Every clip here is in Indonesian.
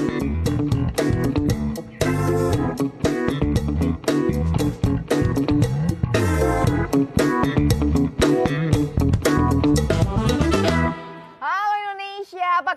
Apa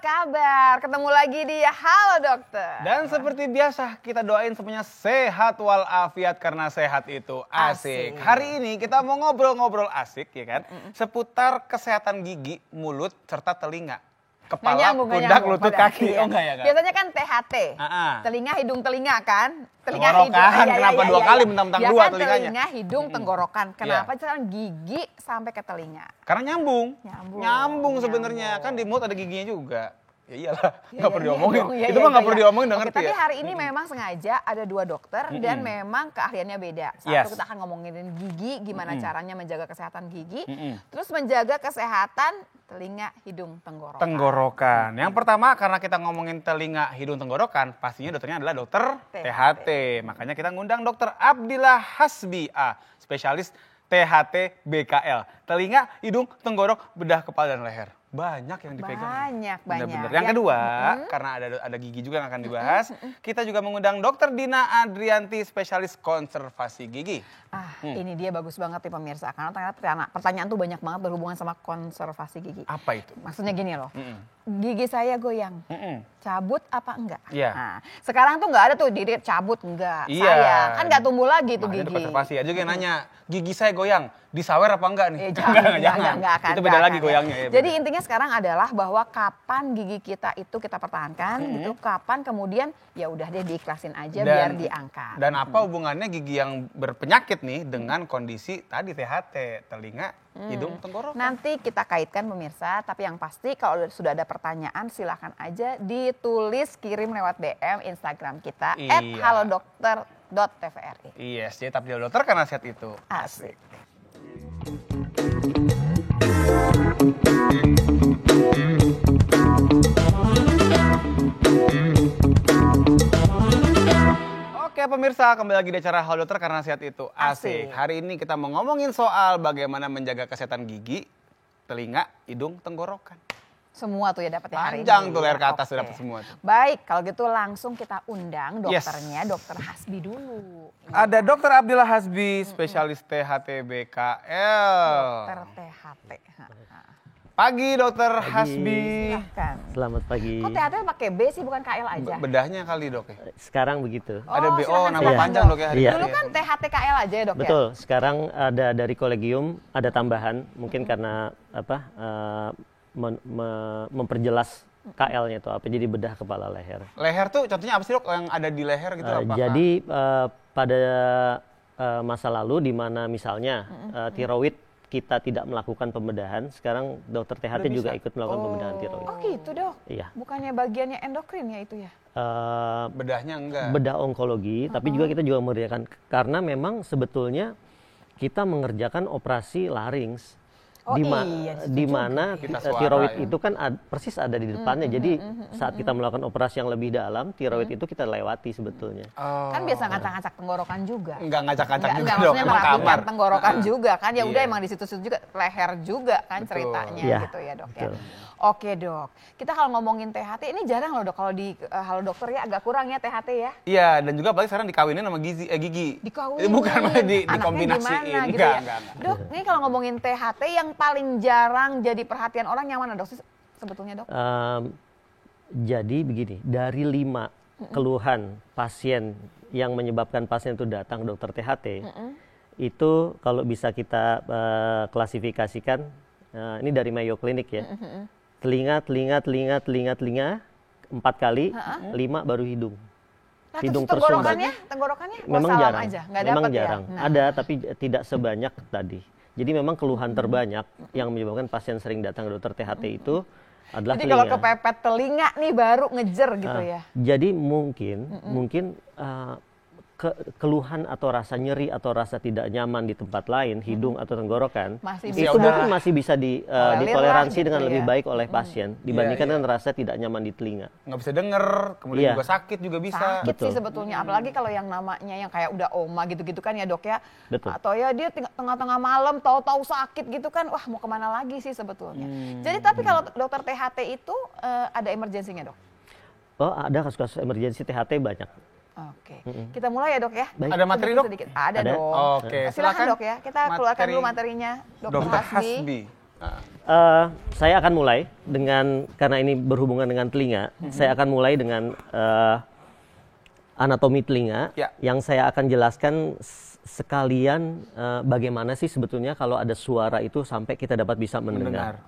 kabar? Ketemu lagi di Halo Dokter. Dan seperti biasa kita doain semuanya sehat walafiat karena sehat itu asik. Hari ini kita mau ngobrol-ngobrol asik ya kan, seputar kesehatan gigi, mulut serta telinga. Kepala, pundak, lutut, kaki. Iya. Oh enggak ya kan? Biasanya kan THT. Telinga, hidung, telinga kan? Telinga, hidung. Kenapa dua kali mentang-mentang dua kan telinganya? Telinga, hidung, tenggorokan. Kenapa sekarang gigi sampai ke telinga? Karena nyambung. Nyambung sebenarnya. Kan di mulut ada giginya juga. Ya iyalah, nggak perlu diomongin. Itu mah nggak perlu diomongin, udah ngerti ya. Tapi hari ini memang sengaja ada dua dokter dan memang keahliannya beda. Satu kita akan ngomongin gigi, gimana caranya menjaga kesehatan gigi. Terus menjaga kesehatan telinga, hidung, tenggorokan. Tenggorokan. Yang pertama karena kita ngomongin telinga, hidung, tenggorokan, pastinya dokternya adalah dokter THT. Makanya kita ngundang Dokter Abdillah Hasbi, spesialis THT BKL. Telinga, hidung, tenggorok, bedah kepala dan leher. Banyak yang dipegang. Banyak. Bener-bener. Yang kedua, karena ada gigi juga yang akan dibahas, kita juga mengundang Dokter Dina Adrianti, spesialis konservasi gigi. Ini dia bagus banget nih pemirsa, karena ternyata pertanyaan tuh banyak banget berhubungan sama konservasi gigi. Apa itu? Maksudnya gini loh, gigi saya goyang, cabut apa enggak? Iya. Nah, sekarang tuh nggak ada tuh diri cabut enggak, saya kan nggak tumbuh lagi tuh gigi. Konservasi aja juga nanya, gigi saya goyang, disawer apa enggak nih? Jangan. Itu beda lagi goyangnya. Ya, jadi intinya sekarang adalah bahwa kapan gigi kita itu kita pertahankan, gitu, kapan kemudian ya udah deh diikhlasin aja biar diangkat. Dan apa hubungannya gigi yang berpenyakit nih dengan kondisi tadi THT, telinga, hidung, tenggorokan? Nanti kita kaitkan pemirsa, tapi yang pasti kalau sudah ada pertanyaan silahkan aja ditulis, kirim lewat DM Instagram kita @halodokter.tvri. Yes, jadi tapi dokter karena sehat itu asik. Oke pemirsa, kembali lagi di acara Halo Dokter karena sehat itu asik. Hari ini kita mau ngomongin soal bagaimana menjaga kesehatan gigi, telinga, hidung, tenggorokan. Semua tuh ya dapat hari ini. Panjang tuh leher ke atas dapat semua tuh. Baik, kalau gitu langsung kita undang dokternya, Dokter Hasbi dulu. Ada Dokter Abdillah Hasbi, spesialis THT BKL. Dokter THT. Pagi Dokter Hasbi. Silahkan. Selamat pagi. Kok THT pakai B sih, bukan KL aja? Bedahnya kali dok ya? Sekarang begitu. Ada BO, nama panjang dok ya? Dulu kan THT KL aja ya dok ya? Betul, sekarang ada dari kolegium, ada tambahan. Mungkin karena memperjelas KL-nya itu apa, jadi bedah kepala leher. Leher tuh contohnya apa sih dok yang ada di leher gitu? Jadi pada masa lalu di mana misalnya tiroid kita tidak melakukan pembedahan, sekarang dokter THT juga ikut melakukan pembedahan tiroid. Oh gitu dok? Iya. Bukannya bagiannya endokrin ya itu ya? Bedahnya enggak? Bedah onkologi, tapi juga kita juga mengerjakan, karena memang sebetulnya kita mengerjakan operasi larynx. Di mana tiroid itu kan persis ada di depannya. Jadi saat kita melakukan operasi yang lebih dalam, tiroid itu kita lewati sebetulnya. Kan biasa ngacak-ngacak tenggorokan juga. Enggak ngacak-ngacak juga dong, maksudnya merapikan tenggorokan juga kan. Ya udah emang di situ-situ juga, leher juga kan ceritanya gitu ya dok ya. Oke dok, kita kalau ngomongin THT ini jarang loh dok, kalau di Halo Dokter ya agak kurang ya THT ya. Iya, dan juga apalagi sekarang dikawinin sama gigi. Dikawinin? Bukan, dikombinasiin. Gitu ya? Dok, ini kalau ngomongin THT yang paling jarang jadi perhatian orang yang mana dok sebetulnya dok? Jadi begini, dari 5 keluhan pasien yang menyebabkan pasien itu datang ke dokter THT, itu kalau bisa kita klasifikasikan, ini dari Mayo Clinic ya. Telinga 4 kali, 5 baru hidung. Nah, hidung tenggorokannya memang jarang. Aja, memang jarang. Ya? Ada tapi tidak sebanyak tadi. Jadi memang keluhan terbanyak yang menyebabkan pasien sering datang ke dokter THT itu adalah jadi telinga. Kalau kepepet telinga nih baru ngejer gitu ya. Jadi mungkin keluhan atau rasa nyeri atau rasa tidak nyaman di tempat lain, hidung atau tenggorokan, itu mungkin masih bisa ditoleransi dengan lebih baik oleh pasien dibandingkan dengan rasa tidak nyaman di telinga. Nggak bisa denger, kemudian juga sakit juga bisa. Sakit sih sebetulnya, apalagi kalau yang namanya yang kayak udah oma gitu-gitu kan ya dok ya. Betul. Atau ya dia tengah-tengah malam tahu-tahu sakit gitu kan, wah mau kemana lagi sih sebetulnya. Jadi tapi kalau dokter THT itu ada emergensinya dok? Oh, ada kasus-kasus emergensi THT banyak. Oke, kita mulai ya dok ya. Baik. Ada materi dok? Ada dong. Oke, silakan dok ya. Kita keluarkan dulu materinya, Dokter Hasbi. Saya akan mulai karena ini berhubungan dengan telinga. Saya akan mulai dengan anatomi telinga. Yang saya akan jelaskan sekalian bagaimana sih sebetulnya kalau ada suara itu sampai kita dapat bisa mendengar.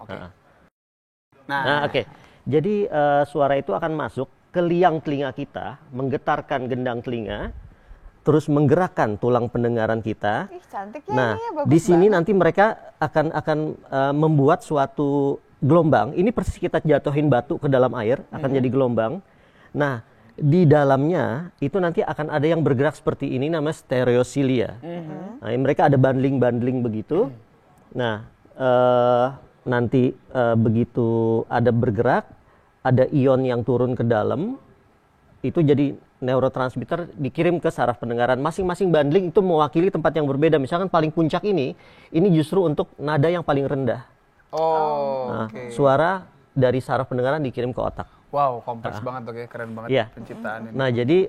Oke. Jadi suara itu akan masuk ke liang telinga kita, menggetarkan gendang telinga, terus menggerakkan tulang pendengaran kita. Cantik ya, nah, ya, di sini nanti mereka akan membuat suatu gelombang. Ini persis kita jatuhin batu ke dalam air, akan jadi gelombang. Nah, di dalamnya itu nanti akan ada yang bergerak seperti ini, namanya stereocilia. Nah, mereka ada bundling begitu. Nah, nanti begitu ada bergerak, ada ion yang turun ke dalam, itu jadi neurotransmitter dikirim ke saraf pendengaran. Masing-masing bundling itu mewakili tempat yang berbeda. Misalkan paling puncak ini justru untuk nada yang paling rendah. Suara dari saraf pendengaran dikirim ke otak. Wow, kompleks banget dok ya, keren banget penciptaan ini. Nah, jadi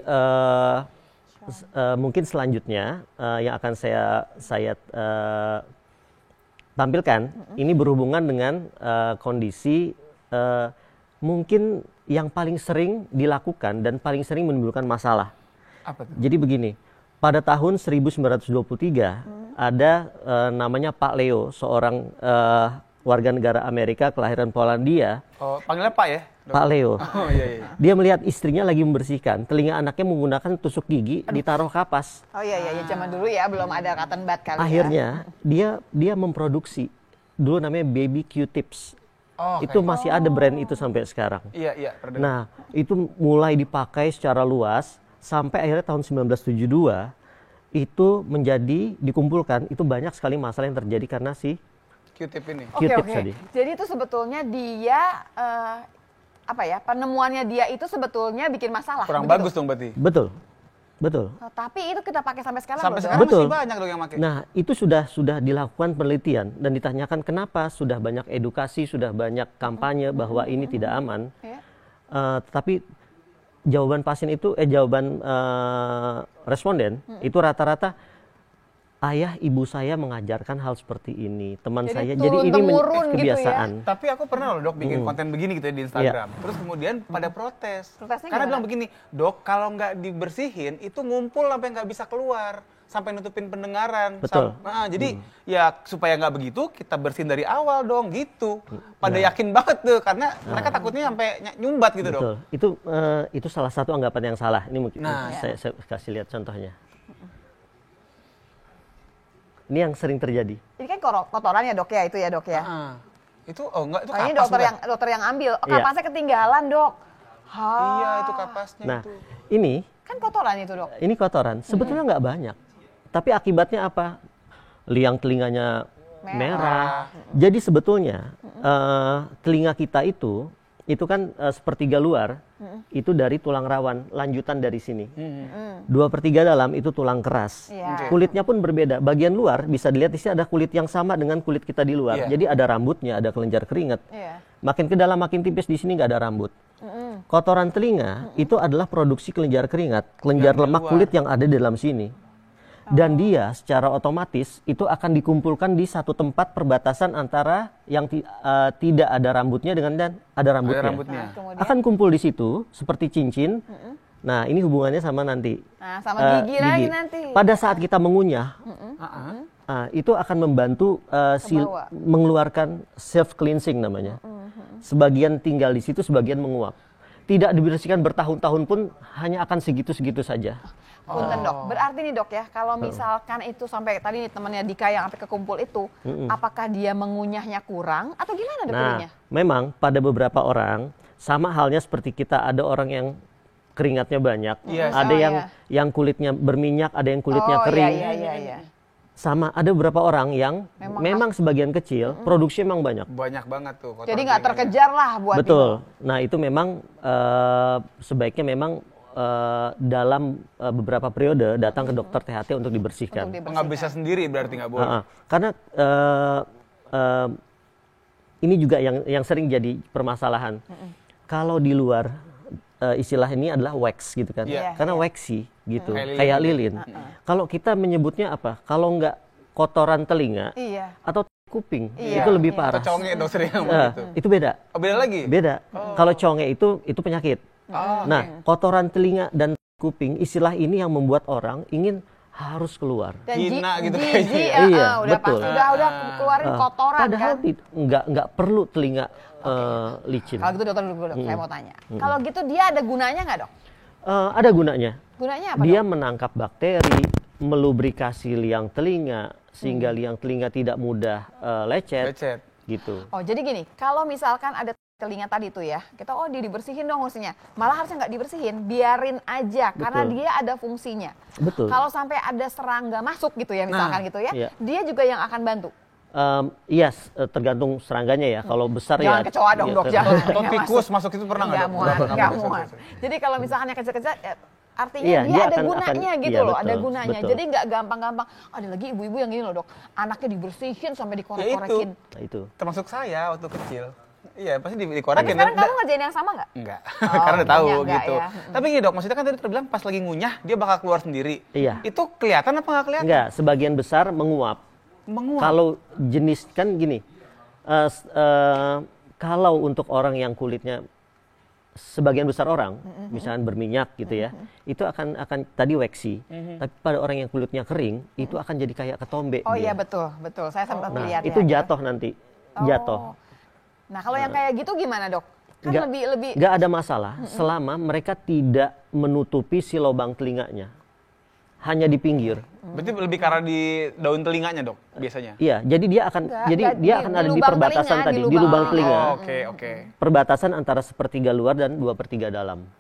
mungkin selanjutnya yang akan saya tampilkan, ini berhubungan dengan kondisi mungkin yang paling sering dilakukan dan paling sering menimbulkan masalah. Apa tuh? Jadi begini, pada tahun 1923 ada namanya Pak Leo, seorang warga negara Amerika kelahiran Polandia. Oh, panggilnya Pak ya? Pak Leo. Oh iya. Dia melihat istrinya lagi membersihkan, telinga anaknya menggunakan tusuk gigi ditaruh kapas. Oh iya, zaman dulu ya belum ada cotton bud kali. Akhirnya dia memproduksi dulu namanya baby Q-tips. Itu masih ada brand itu sampai sekarang. Iya. Nah, itu mulai dipakai secara luas sampai akhirnya tahun 1972 itu dikumpulkan, itu banyak sekali masalah yang terjadi karena si Q-tip ini. Q-tips tadi. Jadi itu sebetulnya dia penemuannya dia itu sebetulnya bikin masalah. Kurang bagus dong berarti. Betul. Tapi itu kita pakai sampai sekarang. Sampai sekarang betul. Masih banyak dong yang pakai. Nah, itu sudah dilakukan penelitian dan ditanyakan kenapa, sudah banyak edukasi, sudah banyak kampanye bahwa ini tidak aman. Tetapi jawaban responden itu rata-rata ayah ibu saya mengajarkan hal seperti ini, teman saya. Jadi ini kebiasaan. Gitu ya? Tapi aku pernah loh dok bikin konten begini gitu ya di Instagram. Terus kemudian pada protes. Karena bilang begini, dok kalau nggak dibersihin itu ngumpul sampai nggak bisa keluar, sampai nutupin pendengaran. Betul. Jadi ya supaya nggak begitu kita bersihin dari awal dong gitu. Pada yakin banget tuh karena mereka takutnya sampai nyumbat gitu dok. Betul. Itu salah satu anggapan yang salah. Ini mungkin saya kasih lihat contohnya. Ini yang sering terjadi. Ini kan kotoran ya dok ya, itu ya dok ya. Itu enggak, itu kapas. Ini dokter yang ambil. Kapasnya ketinggalan dok. Iya itu kapasnya. Nah ini kan kotoran itu dok. Ini kotoran. Sebetulnya nggak banyak. Tapi akibatnya apa? Liang telinganya merah. Jadi sebetulnya telinga kita itu kan sepertiga luar itu dari tulang rawan, lanjutan dari sini. 2/3 dalam itu tulang keras. Kulitnya pun berbeda. Bagian luar bisa dilihat di sini ada kulit yang sama dengan kulit kita di luar. Jadi ada rambutnya, ada kelenjar keringat. Makin ke dalam makin tipis, di sini nggak ada rambut. Kotoran telinga itu adalah produksi kelenjar keringat, kelenjar lemak kulit yang ada di dalam sini. Dan dia secara otomatis itu akan dikumpulkan di satu tempat perbatasan antara yang tidak ada rambutnya dengan dan ada rambutnya. Akan kumpul di situ seperti cincin. Nah ini hubungannya sama nanti. Sama gigi lagi nanti. Pada saat kita mengunyah, itu akan membantu mengeluarkan self cleansing namanya. Sebagian tinggal di situ, sebagian menguap. Tidak dibersihkan bertahun-tahun pun hanya akan segitu-segitu saja. Punten dok, berarti nih dok ya, kalau misalkan itu sampai tadi nih temannya Dika yang sampai kekumpul itu, apakah dia mengunyahnya kurang atau gimana dokternya? Memang pada beberapa orang sama halnya seperti kita, ada orang yang keringatnya banyak, ada yang kulitnya berminyak, ada yang kulitnya kering. Sama ada beberapa orang yang memang sebagian kecil produksi memang banyak. Banyak banget tuh. Jadi nggak terkejar lah buat betul. Nah itu memang sebaiknya memang dalam beberapa periode datang ke dokter THT untuk dibersihkan. Nggak bisa sendiri berarti nggak boleh. Karena ini juga yang sering jadi permasalahan. Kalau di luar istilah ini adalah wax gitu kan, karena waxy gitu, kayak lilin. Kalau kita menyebutnya apa? Kalau nggak kotoran telinga atau kuping, itu lebih parah. Atau conge dong sering itu beda. Oh, beda lagi? Beda. Kalau conge itu penyakit. Nah, kotoran telinga dan kuping, istilah ini yang membuat orang ingin harus keluar. Dan hina gitu kayaknya. Iya, udah betul. pasti udah keluarin kotoran padahal kan. nggak perlu telinga licin. Kalau gitu dokter dulu, saya mau tanya. Kalau gitu dia ada gunanya nggak, Dok? Ada gunanya. Gunanya apa, Dia Dok? menangkap bakteri, melubrikasi liang telinga sehingga liang telinga tidak mudah lecet. Gitu. Oh, jadi gini, kalau misalkan ada telinga tadi tuh ya, kita dibersihin dong maksudnya. Malah harusnya nggak dibersihin, biarin aja. Betul. Karena dia ada fungsinya. Betul. Kalau sampai ada serangga masuk gitu ya misalkan gitu ya, dia juga yang akan bantu. Tergantung serangganya ya. Kalau besar jangan kecoa dong, Dok, jangan. Atau tikus masuk itu pernah nggak? Nggak muat. Jadi kalau misalkan yang kecil-kecil, artinya dia ada gunanya gitu loh, ada gunanya. Betul. Jadi nggak gampang-gampang. Ada lagi ibu-ibu yang gini loh, Dok, anaknya dibersihin sampai dikorek-korekin. Ya itu. Termasuk saya waktu kecil. Iya, pasti dikorekin. Tapi sekarang kamu ngerjain yang sama nggak? Enggak, karena udah tahu gitu. Ya. Tapi gini, Dok, maksudnya kan tadi terbilang pas lagi ngunyah dia bakal keluar sendiri. Iya. Itu kelihatan apa nggak kelihatan? Enggak, sebagian besar menguap. Kalau jenis kan gini, kalau untuk orang yang kulitnya sebagian besar orang, misalnya berminyak gitu ya, itu akan tadi waxy. Tapi pada orang yang kulitnya kering, itu akan jadi kayak ketombe. Oh iya, betul. Saya sempat melihat. Itu jatuh nanti, jatuh. Nah, kalau yang kayak gitu gimana, Dok? Kan lebih nggak ada masalah selama mereka tidak menutupi si lubang telinganya, hanya di pinggir. Berarti lebih karena di daun telinganya, Dok, biasanya? Iya, jadi dia akan ada di perbatasan tadi, di lubang telinga. Oke. Perbatasan antara 1/3 luar dan 2/3 dalam.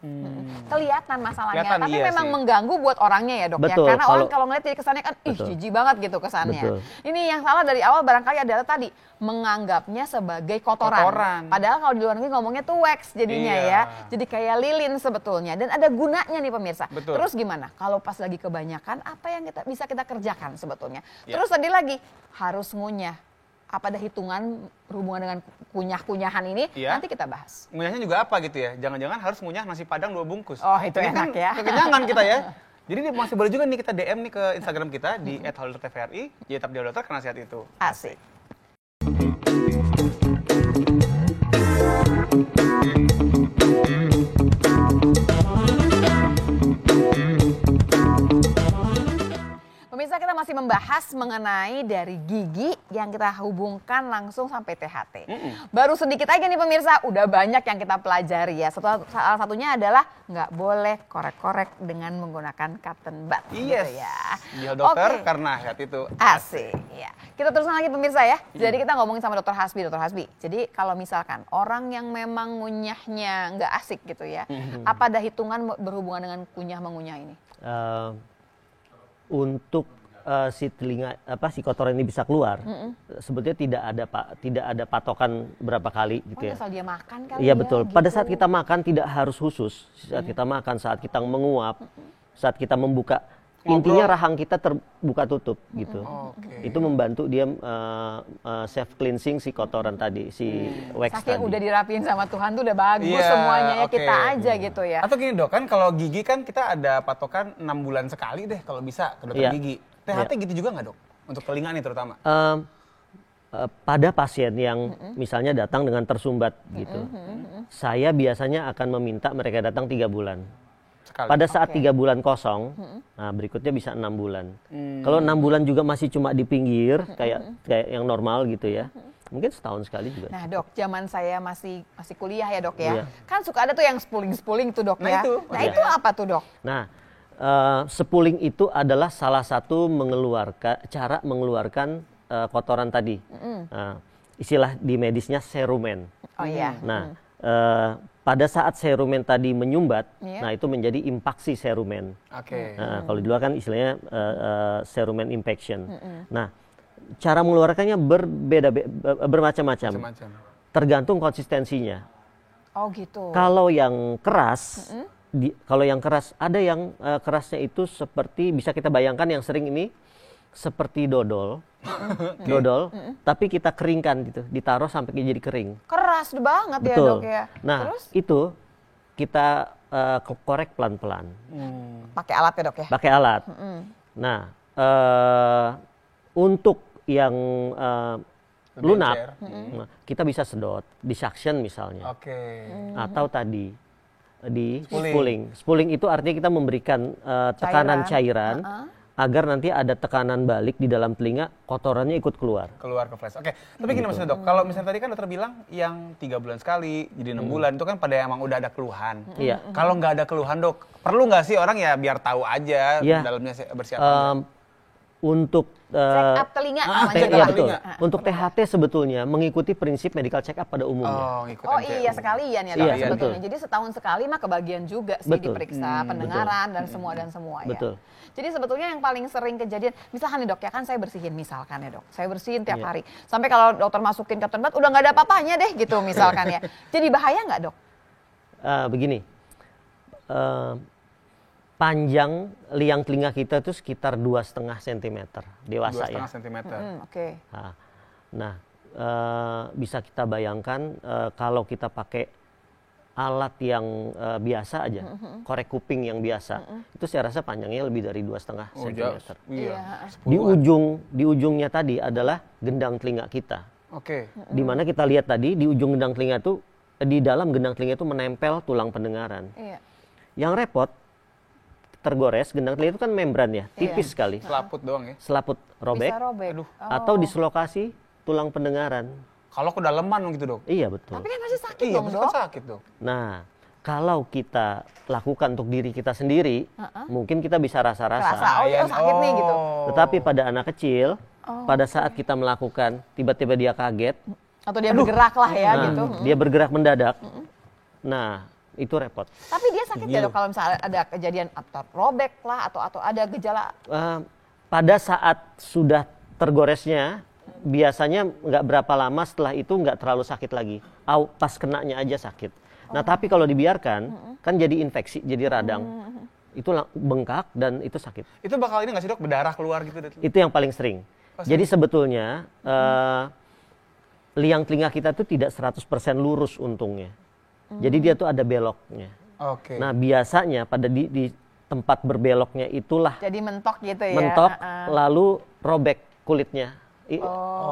Kelihatan masalahnya, tapi iya memang sih. mengganggu buat orangnya ya, Dok. Betul, ya. Karena orang kalau ngeliat jadi kesannya kan, jijik banget gitu kesannya. Betul. Ini yang salah dari awal barangkali adalah tadi menganggapnya sebagai kotoran. Padahal kalau di luar negeri ngomongnya tuh wax jadinya ya. Jadi kayak lilin sebetulnya. Dan ada gunanya nih pemirsa. Betul. Terus gimana? Kalau pas lagi kebanyakan, apa yang bisa kita kerjakan sebetulnya? Terus tadi lagi harus ngunyah. Apa ada hitungan berhubungan dengan kunyah-kunyahan ini? Nanti kita bahas. Ngunyahnya juga apa gitu ya? Jangan-jangan harus ngunyah nasi padang 2 bungkus. Oh, itu ini enak kan ya. Kekenyangan kita ya. Jadi masih boleh juga nih kita DM nih ke Instagram kita di @halodoktr.tvri. Jadi tetap dia dokter karena sehat itu. Asik. Pemirsa, kita masih membahas mengenai dari gigi yang kita hubungkan langsung sampai THT. Baru sedikit aja nih pemirsa, udah banyak yang kita pelajari ya. Salah satunya adalah nggak boleh korek-korek dengan menggunakan cotton bud. Yes. Gitu ya. Dia dokter karena sehat itu. Asik. Ya. Kita teruskan lagi pemirsa ya. Jadi kita ngomongin sama Dokter Hasbi. Jadi kalau misalkan orang yang memang ngunyahnya nggak asik gitu ya, apa ada hitungan berhubungan dengan kunyah-mengunyah ini? Untuk si telinga si kotoran ini bisa keluar, sebetulnya tidak ada patokan berapa kali gitu ya. Asal dia makan kali. Iya betul. Gitu. Pada saat kita makan tidak harus khusus. Saat kita makan, saat kita menguap, saat kita membuka, intinya rahang kita terbuka tutup gitu. Itu membantu dia self cleansing si kotoran tadi, si wax saking tadi. udah dirapiin sama Tuhan tuh udah bagus semuanya ya, kita aja gitu ya. Atau gini, Dok, kan kalau gigi kan kita ada patokan 6 bulan sekali deh kalau bisa ke dokter gigi. THT gitu juga nggak, Dok? Untuk telinga nih terutama. Pada pasien yang misalnya datang dengan tersumbat gitu, saya biasanya akan meminta mereka datang 3 bulan. Pada saat 3 bulan kosong, nah berikutnya bisa 6 bulan. Kalau 6 bulan juga masih cuma di pinggir, kayak yang normal gitu ya, mungkin setahun sekali juga. Nah, Dok, zaman saya masih kuliah ya, Dok ya. Kan suka ada tuh yang spuling tuh, Dok ya. Itu apa tuh, Dok? Nah, spuling itu adalah salah satu cara mengeluarkan kotoran tadi. Istilah di medisnya serumen. Oh iya. Nah, pada saat serumen tadi menyumbat, nah itu menjadi impaksi serumen. Nah, kalau di luar kan istilahnya serumen impaction. Nah, cara mengeluarkannya bermacam-macam. Tergantung konsistensinya. Oh gitu. Kalau yang keras, ada yang kerasnya itu seperti bisa kita bayangkan yang sering ini seperti dodol. Tapi kita keringkan gitu, ditaruh sampai jadi kering. Keras banget. Betul. Ya, Dok ya. Nah, terus? itu kita korek pelan-pelan. Pakai alat ya dok ya? Pakai alat. Nah, untuk yang lunak, kita bisa sedot, di suction misalnya. Atau tadi di spooling. Spooling itu artinya kita memberikan tekanan cairan agar nanti ada tekanan balik di dalam telinga, kotorannya ikut keluar ke flash. Tapi gini maksudnya dok, kalau misalnya tadi kan dokter bilang yang 3 bulan sekali, jadi 6 bulan itu kan pada emang udah ada keluhan. Kalau nggak ada keluhan dok, perlu nggak sih orang ya biar tahu aja dalamnya bersih atau untuk check up telinga betul. Untuk THT sebetulnya mengikuti prinsip medical check up pada umumnya. Iya sekalian ya dok sebetulnya. Jadi setahun sekali mah kebagian juga sih diperiksa pendengaran dan semua ya. Jadi sebetulnya yang paling sering kejadian, misalkan nih dok ya kan saya bersihin misalkan ya dok, saya bersihin tiap hari. Sampai kalau dokter masukin cotton bud udah nggak ada apa-apanya deh gitu misalkan ya. Jadi bahaya nggak dok? Begini. Panjang liang telinga kita itu sekitar 2,5 cm dewasa 2,5 cm. Nah, bisa kita bayangkan kalau kita pakai alat yang biasa aja, korek kuping yang biasa, itu saya rasa panjangnya lebih dari 2,5 cm. Di ujungnya tadi adalah gendang telinga kita. Di mana kita lihat tadi di ujung gendang telinga itu, di dalam gendang telinga itu menempel tulang pendengaran. Yang repot, tergores, gendang telinga itu kan membran ya, tipis sekali. Selaput doang ya? Selaput robek. Atau dislokasi tulang pendengaran. Kalau kedalaman gitu dok? Iya betul. Tapi kan masih sakit dong dok? Kan sakit dok. Nah, kalau kita lakukan untuk diri kita sendiri, mungkin kita bisa rasa-rasa. Sakit nih gitu. Tetapi pada anak kecil, pada saat kita melakukan, tiba-tiba dia kaget. Atau dia bergerak lah ya gitu. Dia bergerak mendadak. Nah, itu repot. Tapi dia sakit ya dok kalau misalnya ada kejadian atau robek lah atau ada gejala? Pada saat sudah tergoresnya, biasanya nggak berapa lama setelah itu nggak terlalu sakit lagi. Pas kenanya aja sakit. Nah tapi kalau dibiarkan, kan jadi infeksi, jadi radang. Itu bengkak dan itu sakit. Itu bakal ini nggak sih dok, berdarah keluar gitu? Itu yang paling sering. Jadi sebetulnya liang telinga kita tuh tidak 100% lurus untungnya. Jadi dia tuh ada beloknya. Nah biasanya pada di tempat berbeloknya itulah. Jadi mentok gitu ya. Mentok, lalu robek kulitnya,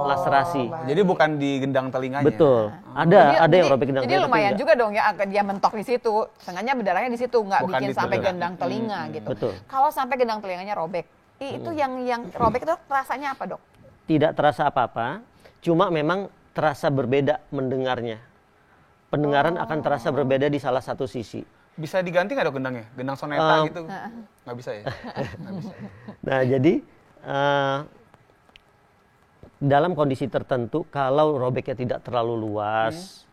laserasi. Jadi bukan di gendang telinganya. Betul. Ada yang robek gendang telinga. Jadi lumayan juga dong ya, dia mentok di situ. Sengaja berdarahnya di situ, nggak bikin sampai gendang telinga gitu. Betul. Kalau sampai gendang telinganya robek, itu yang robek itu rasanya apa dok? Tidak terasa apa-apa, cuma memang terasa berbeda mendengarnya. Pendengaran akan terasa berbeda di salah satu sisi. Bisa diganti nggak dok gendangnya? Gendang soneta gitu? Nggak bisa ya? Nggak bisa. Nah jadi dalam kondisi tertentu, kalau robeknya tidak terlalu luas,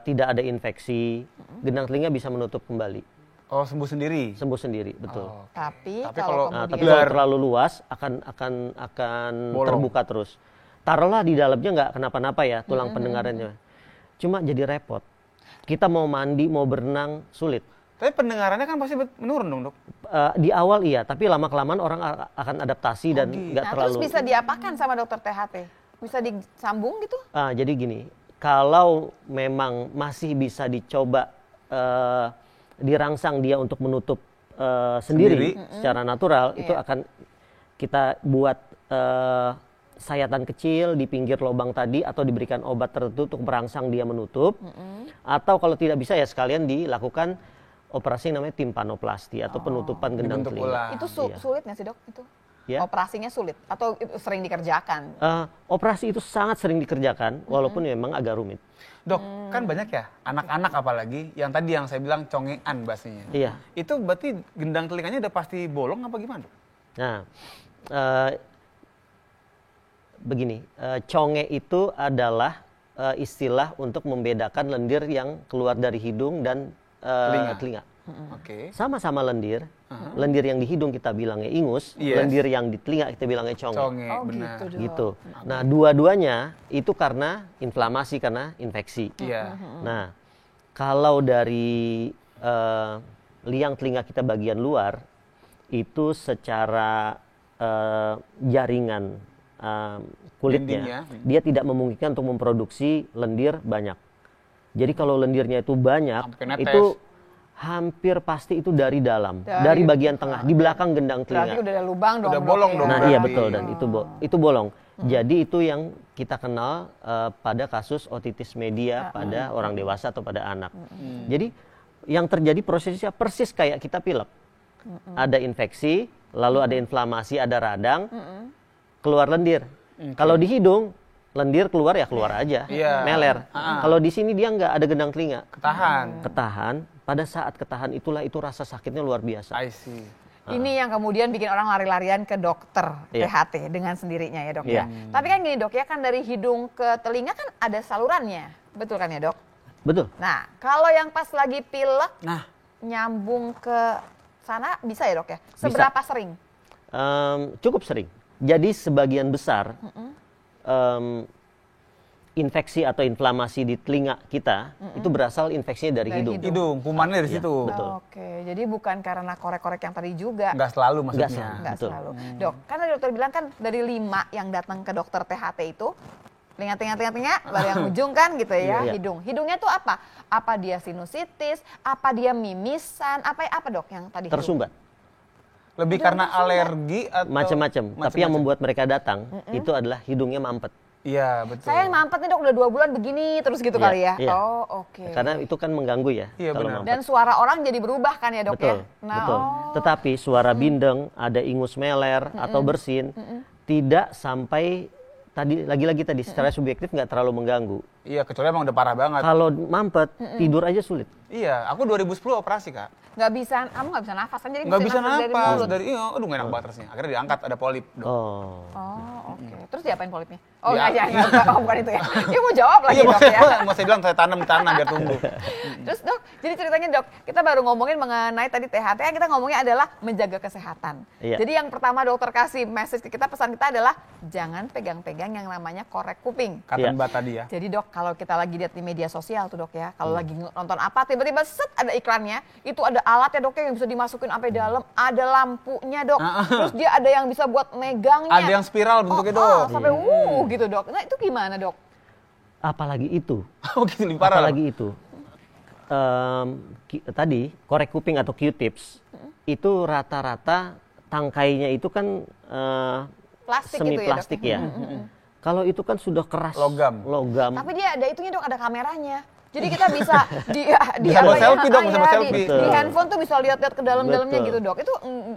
tidak ada infeksi, gendang telinga bisa menutup kembali. Sembuh sendiri? Sembuh sendiri, betul. Tapi kalau terlalu luas akan terbuka terus. Taruhlah di dalamnya nggak kenapa-napa ya tulang pendengarannya. Cuma jadi repot. Kita mau mandi, mau berenang, sulit. Tapi pendengarannya kan pasti menurun dong dok? Di awal iya, tapi lama-kelamaan orang akan adaptasi dan nggak terlalu. Terus bisa diapakan sama dokter THT? Bisa disambung gitu? Jadi gini, kalau memang masih bisa dicoba dirangsang dia untuk menutup sendiri secara natural, itu akan kita buat sayatan kecil di pinggir lubang tadi atau diberikan obat tertentu untuk merangsang dia menutup. Atau kalau tidak bisa ya sekalian dilakukan operasi namanya timpanoplasti atau penutupan gendang telinga. Itu sulit nggak sih dok? Itu operasinya sulit atau itu sering dikerjakan? Operasi itu sangat sering dikerjakan walaupun memang agak rumit. Dok, kan banyak ya anak-anak apalagi yang tadi yang saya bilang congean bahasanya. Iya. Itu berarti gendang telinganya udah pasti bolong apa gimana dok? Nah, begini, conge itu adalah istilah untuk membedakan lendir yang keluar dari hidung dan telinga. Sama-sama lendir. Lendir yang di hidung kita bilangnya ingus, lendir yang di telinga kita bilangnya conge. Benar. Gitu. Nah, dua-duanya itu karena inflamasi, karena infeksi. Nah, kalau dari liang telinga kita bagian luar itu secara jaringan kulitnya, dia tidak memungkinkan untuk memproduksi lendir banyak. Jadi kalau lendirnya itu banyak, itu hampir pasti itu dari dalam, dari bagian tengah, di belakang gendang telinga. Berarti udah ada lubang dong. Udah bolong dong. Nah iya betul, dan itu bolong. Jadi itu yang kita kenal pada kasus otitis media pada orang dewasa atau pada anak. Jadi yang terjadi prosesnya persis kayak kita pilek. Ada infeksi, lalu ada inflamasi, ada radang, keluar lendir. Kalau di hidung, lendir keluar ya keluar aja, meler. Kalau di sini dia nggak ada gendang telinga. Ketahan. Pada saat ketahan itulah itu rasa sakitnya luar biasa. I see. Ini yang kemudian bikin orang lari-larian ke dokter THT dengan sendirinya ya dok ya. Tapi kan gini dok ya, kan dari hidung ke telinga kan ada salurannya, betul kan ya dok? Betul. Nah kalau yang pas lagi pilek, nyambung ke sana bisa ya dok ya? Seberapa sering? Cukup sering. Jadi sebagian besar infeksi atau inflamasi di telinga kita itu berasal infeksinya dari hidung. Hidung, kumannya dari situ. Betul. Oke, jadi bukan karena korek-korek yang tadi juga. Nggak selalu maksudnya. Nggak selalu. Dok, kan tadi dokter bilang kan dari 5 yang datang ke dokter THT itu, telinga, baru yang ujung kan gitu ya, hidung. Hidungnya tuh apa? Apa dia sinusitis, apa dia mimisan, apa dok yang tadi? Tersumbat. Lebih karena alergi atau macam-macam. Tapi yang membuat mereka datang itu adalah hidungnya mampet. Iya betul. Saya mampet nih dok udah 2 bulan begini terus gitu kali ya. Oh oke. Karena itu kan mengganggu ya kalau mampet. Dan suara orang jadi berubah kan ya dok ya. Betul. Tetapi suara bindeng, ada ingus meler atau bersin tidak sampai lagi-lagi tadi secara subjektif nggak terlalu mengganggu. Iya, kecuali emang udah parah banget. Kalau mampet tidur aja sulit. Iya, aku 2010 operasi kak. Kamu nggak bisa nafas kan, jadi nggak bisa nafas dari mulut. aduh nggak enak banget rasanya. Akhirnya diangkat, ada polip. Oke. Terus diapain polipnya? Bukan itu ya. Dia mau jawab lagi dok ya. Mau saya bilang saya tanam di tanah biar tumbuh. Terus dok, jadi ceritanya dok, kita baru ngomongin mengenai tadi THT, yang kita ngomongin adalah menjaga kesehatan. Jadi yang pertama dokter kasih message ke kita, pesan kita adalah jangan pegang-pegang yang namanya korek kuping. Kata Mbak tadi ya. Jadi dok, kalau kita lagi lihat di media sosial tuh dok ya, kalau lagi nonton apa, tiba-tiba set ada iklannya, itu ada alat ya dok yang bisa dimasukin sampai dalam, ada lampunya dok, terus dia ada yang bisa buat megangnya. Ada yang spiral bentuknya dok. Sampai gitu dok. Nah itu gimana dok? Apalagi itu. Gitu parah. Apalagi itu. Tadi korek kuping atau Q-tips itu rata-rata tangkainya itu kan semi plastik ya. Kalau itu kan sudah keras, logam. Tapi dia ada itunya dok, ada kameranya. Jadi kita bisa di selfie dong, selfie. Di handphone tuh bisa lihat-lihat ke dalam-dalamnya gitu dok. Itu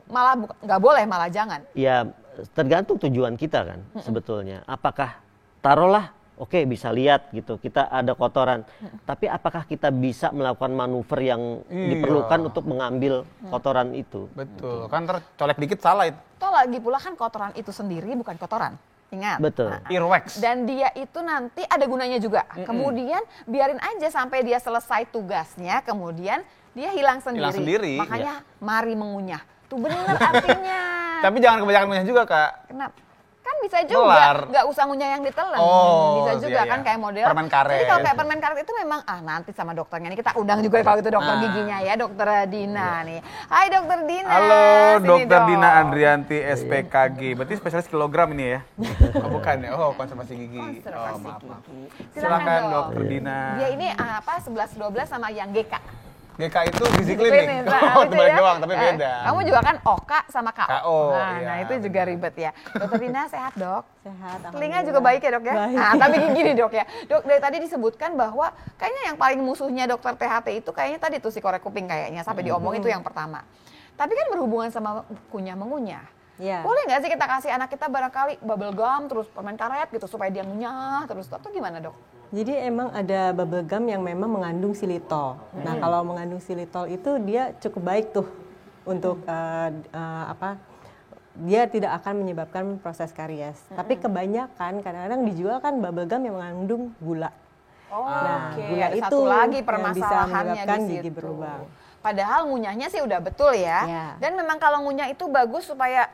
malah nggak boleh, malah jangan. Ya tergantung tujuan kita kan sebetulnya. Apakah taruhlah oke, bisa lihat gitu, kita ada kotoran. Tapi apakah kita bisa melakukan manuver yang diperlukan untuk mengambil kotoran itu? Betul, kan tercolek dikit salah itu. Toh lagi pula kan kotoran itu sendiri bukan kotoran. Ingat. Betul. Earwax. Dan dia itu nanti ada gunanya juga. Kemudian biarin aja sampai dia selesai tugasnya, kemudian dia hilang sendiri. Makanya mari mengunyah. Tuh bener artinya. Tapi jangan kebanyakan ngunyah juga kak. Kenapa? Kan bisa juga, nggak usah ngunyah yang ditelan. Bisa juga kan kayak model. Permen karet. Jadi kalau kayak permen karet itu memang, nanti sama dokternya nih kita undang juga kalau itu dokter giginya ya, dokter Dina nih. Hai dokter Dina. Halo dokter Dina Andrianti SPKG, berarti spesialis kilogram ini ya? Bukan ya? Konservasi gigi. Maaf. Silakan dokter Dina. Dia ini 11-12 sama yang GK. GK itu gizi klinik. Terbalik doang, tapi beda. Kamu juga kan OK sama KO. Iya, nah itu juga ribet ya. Dokter Dina sehat dok? Sehat. Telinga juga baik ya dok ya? Baik. Nah tapi gini dok ya. Dok dari tadi disebutkan bahwa kayaknya yang paling musuhnya dokter THT itu kayaknya tadi tuh si korek kuping kayaknya. Sampai diomong itu yang pertama. Tapi kan berhubungan sama kunyah-mengunyah. Ya. Boleh nggak sih kita kasih anak kita barangkali bubble gum terus permen karet gitu supaya dia ngunyah terus atau gimana dok? Jadi emang ada bubble gum yang memang mengandung xilitol. Nah kalau mengandung xilitol itu dia cukup baik tuh untuk dia tidak akan menyebabkan proses karies. Tapi kebanyakan kadang-kadang dijual kan bubble gum yang mengandung gula. Gula ada itu satu lagi yang bisa permasalahannya menyebabkan di gigi situ. berlubang. Padahal ngunyahnya sih udah betul ya. Dan memang kalau ngunyah itu bagus supaya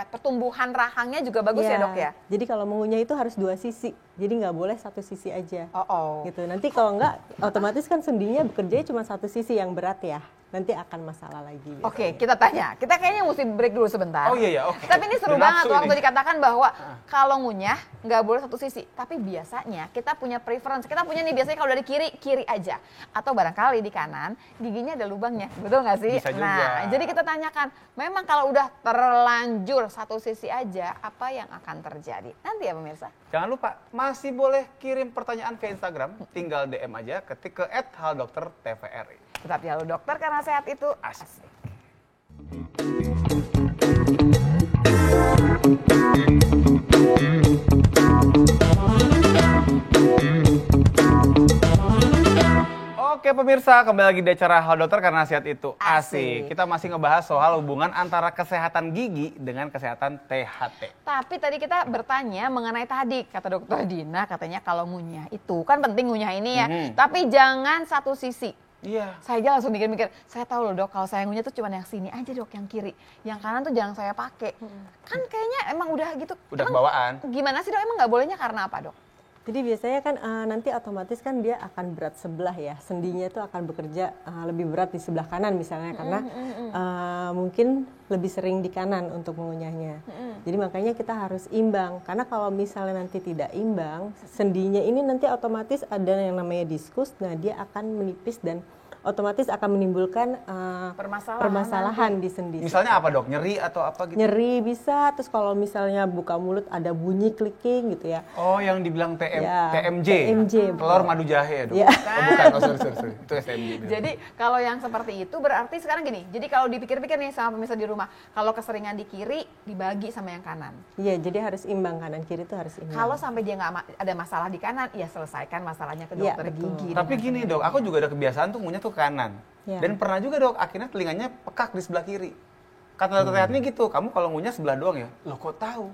pertumbuhan rahangnya juga bagus ya dok ya. Jadi kalau mengunyah itu harus 2 sisi. Jadi nggak boleh 1 sisi aja. Oh. Gitu. Nanti kalau nggak otomatis kan sendinya bekerja cuma 1 sisi yang berat ya. nanti akan masalah lagi. Biasanya. Oke, kita tanya. Kita kayaknya mesti break dulu sebentar. Oh iya, oke. Tapi ini seru banget waktu dikatakan bahwa kalau ngunyah nggak boleh satu sisi. Tapi biasanya kita punya preference. Kita punya nih biasanya kalau dari kiri, kiri aja. Atau barangkali di kanan, giginya ada lubangnya. Betul nggak sih? Bisa juga. Nah, jadi kita tanyakan, memang kalau udah terlanjur satu sisi aja, apa yang akan terjadi? Nanti ya pemirsa. Jangan lupa, masih boleh kirim pertanyaan ke Instagram. Tinggal DM aja, ketik ke @haldoktertvri. Tetap ya lo dokter, karena sehat itu Asik. Oke pemirsa, kembali lagi di acara Hal Dokter karena sehat itu asik. Kita masih ngebahas soal hubungan antara kesehatan gigi dengan kesehatan THT. Tapi tadi kita bertanya mengenai tadi, kata dokter Dina katanya kalau ngunyah itu, kan penting ngunyah ini ya, tapi jangan satu sisi. Iya. Saya aja langsung mikir-mikir, saya tahu loh dok, kalau saya ngunyah tuh cuma yang sini aja dok, yang kiri. Yang kanan tuh jangan saya pakai. Kan kayaknya emang udah gitu. Udah Emang kebawaan. Gimana sih dok, emang nggak bolehnya karena apa dok? Jadi biasanya kan nanti otomatis kan dia akan berat sebelah ya, sendinya itu akan bekerja lebih berat di sebelah kanan misalnya karena mungkin lebih sering di kanan untuk mengunyahnya. Jadi makanya kita harus imbang karena kalau misalnya nanti tidak imbang, sendinya ini nanti otomatis ada yang namanya diskus, nah dia akan menipis dan otomatis akan menimbulkan permasalahan di sendi. Misalnya apa dok? Nyeri atau apa gitu? Nyeri bisa, terus kalau misalnya buka mulut ada bunyi clicking gitu ya. Oh yang dibilang TMJ? TMJ. Telur madu jahe ya dok? Ya. Oh, bukan, sorry. Itu STMJ. Jadi kalau yang seperti itu berarti sekarang gini, jadi kalau dipikir-pikir nih sama pemirsa di rumah, kalau keseringan di kiri dibagi sama yang kanan. Iya, jadi harus imbang, kanan kiri itu harus imbang. Kalau sampai dia nggak ada masalah di kanan, ya selesaikan masalahnya ke dokter gigi. Tapi gini dok, aku juga ada kebiasaan tuh ngunyah tuh kanan. Ya. Dan pernah juga dok, akhirnya telinganya pekak di sebelah kiri. Kata dokter THT gitu, kamu kalau ngunyah sebelah doang ya? Loh kok tahu?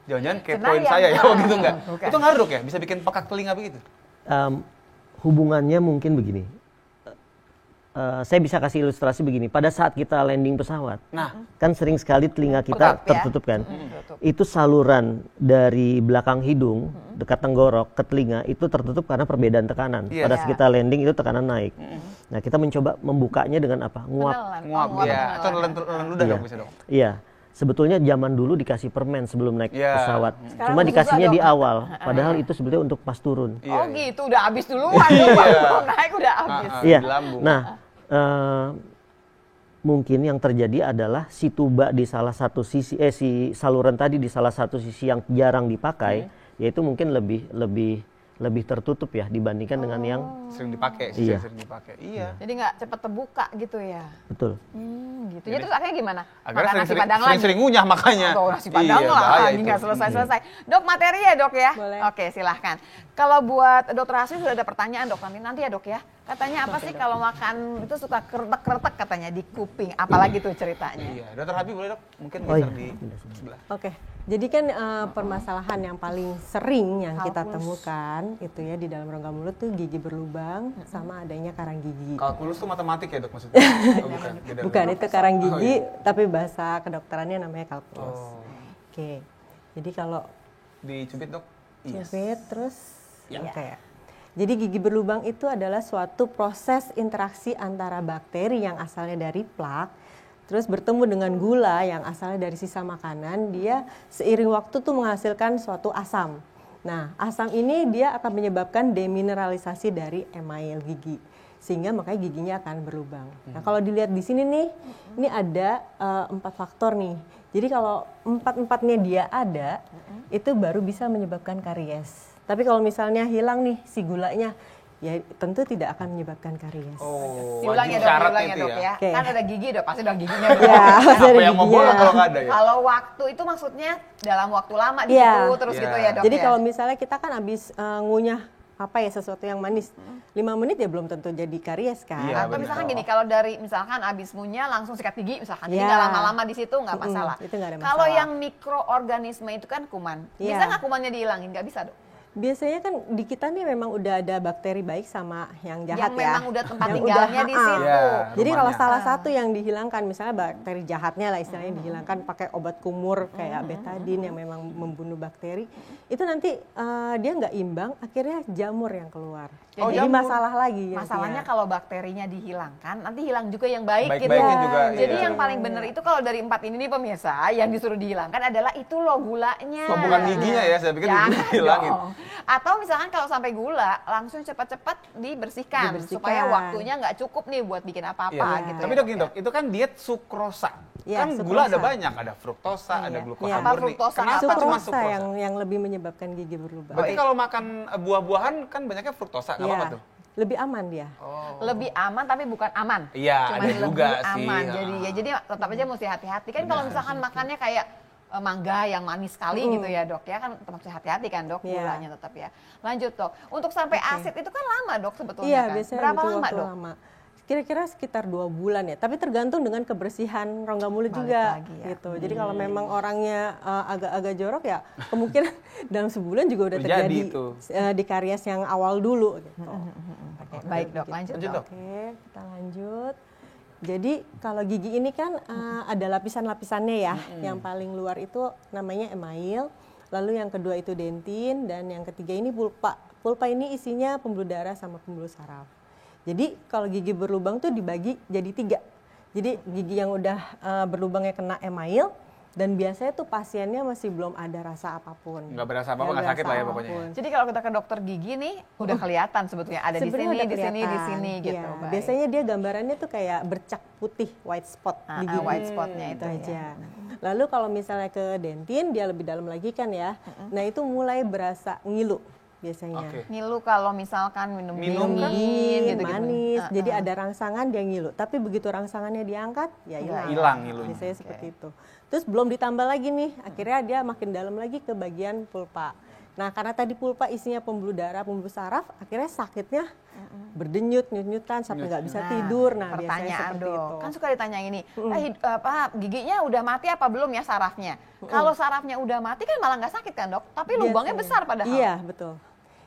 Jangan-jangan kepoin saya ya, gitu enggak? Itu ngaruh dok ya? Bisa bikin pekak telinga begitu? Hubungannya mungkin begini. Saya bisa kasih ilustrasi begini. Pada saat kita landing pesawat, kan sering sekali telinga kita tertutup kan. Itu saluran dari belakang hidung, dekat tenggorok ke telinga itu tertutup karena perbedaan tekanan. Pada saat kita landing itu tekanan naik. Nah kita mencoba membukanya dengan apa? Nguap ya. Atau nelen ludah dok bisa dok? Iya. Sebetulnya zaman dulu dikasih permen sebelum naik pesawat. Cuma dikasihnya di awal. Padahal itu sebetulnya untuk pas turun. Oh gitu, udah habis duluan. Belum naik udah habis. Iya. Nah, mungkin yang terjadi adalah si tuba di salah satu sisi, si saluran tadi di salah satu sisi yang jarang dipakai, yaitu mungkin lebih tertutup ya dibandingkan dengan yang sering dipakai. Iya. Jadi nggak cepat terbuka gitu ya. Betul. Gitu. Jadi terus akhirnya gimana? Akhirnya makan nasi padang lagi. Sering ngunyah makanya. Atau nasi padang lah, nggak selesai-selesai. Dok, materi ya dok ya? Boleh. Oke, silahkan. Kalau buat dokter Hasbi sudah ada pertanyaan dok, nanti ya dok ya. Katanya apa sih kalau makan itu suka kretek-kretek katanya di kuping, apalagi tuh ceritanya. Iya, dokter Habib boleh dok? Mungkin geser di sebelah. Oke, jadi kan permasalahan yang paling sering yang kita temukan itu ya di dalam rongga mulut tuh gigi berlubang sama adanya karang gigi. Kalkulus tuh matematik ya dok maksudnya? Oh, bukan. Bukan, itu karang gigi, tapi bahasa kedokterannya namanya kalkulus. Oke, jadi kalau dicubit dok? cubit terus, oke. Jadi gigi berlubang itu adalah suatu proses interaksi antara bakteri yang asalnya dari plak, terus bertemu dengan gula yang asalnya dari sisa makanan, dia seiring waktu tuh menghasilkan suatu asam. Nah, asam ini dia akan menyebabkan demineralisasi dari email gigi, sehingga makanya giginya akan berlubang. Nah, kalau dilihat di sini nih, ini ada 4 faktor nih. Jadi kalau 4-4-nya dia ada, itu baru bisa menyebabkan karies. Tapi kalau misalnya hilang nih si gulanya, ya tentu tidak akan menyebabkan karies. Diulang ya dok ya. Okay. Kan ada gigi dok, pasti udah giginya. Apa yang mau bola kalau nggak ada ya? Kalau waktu itu maksudnya dalam waktu lama di situ terus gitu ya dok. Jadi ya? kalau misalnya kita kan habis ngunyah apa ya sesuatu yang manis, 5 menit ya belum tentu jadi karies kan. Atau misalkan gini, kalau dari misalkan abis ngunyah langsung sikat gigi misalkan, jadi nggak lama-lama di situ nggak masalah. Itu nggak ada masalah. Kalau yang mikroorganisme itu kan kuman, bisa nggak kumannya dihilangin? Nggak bisa dok? Biasanya kan di kita nih memang udah ada bakteri baik sama yang jahat yang ya. memang udah tempat tinggalnya di situ. Jadi kalau salah satu yang dihilangkan, misalnya bakteri jahatnya lah istilahnya dihilangkan pakai obat kumur kayak betadine yang memang membunuh bakteri, itu nanti dia nggak imbang, akhirnya jamur yang keluar. Jadi masalah lagi. Masalahnya kalau bakterinya dihilangkan, nanti hilang juga yang baik gitu. Baik-baiknya juga. Jadi yang paling benar itu kalau dari 4 ini nih pemirsa, yang disuruh dihilangkan adalah itu loh gulanya. Oh, bukan giginya ya, saya pikir dihilangin. Atau misalkan kalau sampai gula, langsung cepat-cepat dibersihkan supaya waktunya nggak cukup nih buat bikin apa-apa gitu. Tapi dok, dok, itu kan diet sukrosa. Kan gula ada banyak, ada fruktosa, ada glukosa murni. Kenapa cuma sukrosa yang lebih menyebabkan gigi berlubang? Berarti kalau makan buah-buahan kan banyaknya fruktosa, nggak apa-apa tuh? Lebih aman dia. Lebih aman tapi bukan aman. Iya, ada juga sih. Aman. Jadi tetap aja mesti hati-hati. Kan kalau misalkan makannya kayak mangga yang manis sekali gitu ya dok ya, kan tetap hati-hati kan dok, gulanya tetap ya. Lanjut dok, untuk sampai asid itu kan lama dok sebetulnya kan? Biasanya berapa lama dok? Lama. Kira-kira sekitar 2 bulan ya, tapi tergantung dengan kebersihan rongga mulut juga gitu. Jadi kalau memang orangnya agak-agak jorok ya kemungkinan dalam sebulan juga udah terjadi di karies yang awal dulu gitu. Baik dok, lanjut dok. Oke, kita lanjut. Jadi kalau gigi ini kan ada lapisan-lapisannya ya. Yang paling luar itu namanya email, lalu yang kedua itu dentin, dan yang ketiga ini pulpa. Pulpa ini isinya pembuluh darah sama pembuluh saraf. Jadi kalau gigi berlubang tuh dibagi jadi 3. Jadi gigi yang udah berlubangnya kena email, dan biasanya tuh pasiennya masih belum ada rasa apapun. Nggak berasa apa-apa, nggak sakit lah ya pokoknya. Jadi kalau kita ke dokter gigi nih udah kelihatan sebetulnya ada di sini, di sini gitu. Ya, biasanya dia gambarannya tuh kayak bercak putih, white spot gigi. White spotnya itu aja. Lalu kalau misalnya ke dentin dia lebih dalam lagi kan ya. Nah itu mulai berasa ngilu biasanya. Ngilu kalau misalkan minum dingin, gitu, manis. Jadi ada rangsangan dia ngilu. Tapi begitu rangsangannya diangkat ya hilang ngilunya. Biasanya seperti itu. Terus belum ditambah lagi nih, akhirnya dia makin dalam lagi ke bagian pulpa. Nah karena tadi pulpa isinya pembuluh darah, pembuluh saraf, akhirnya sakitnya berdenyut, nyut-nyutan sampai nggak bisa tidur. Nah biasanya seperti itu. Kan suka ditanya ini, giginya udah mati apa belum ya sarafnya? Kalau sarafnya udah mati kan malah nggak sakit kan dok? Tapi lubangnya besar padahal. Iya betul.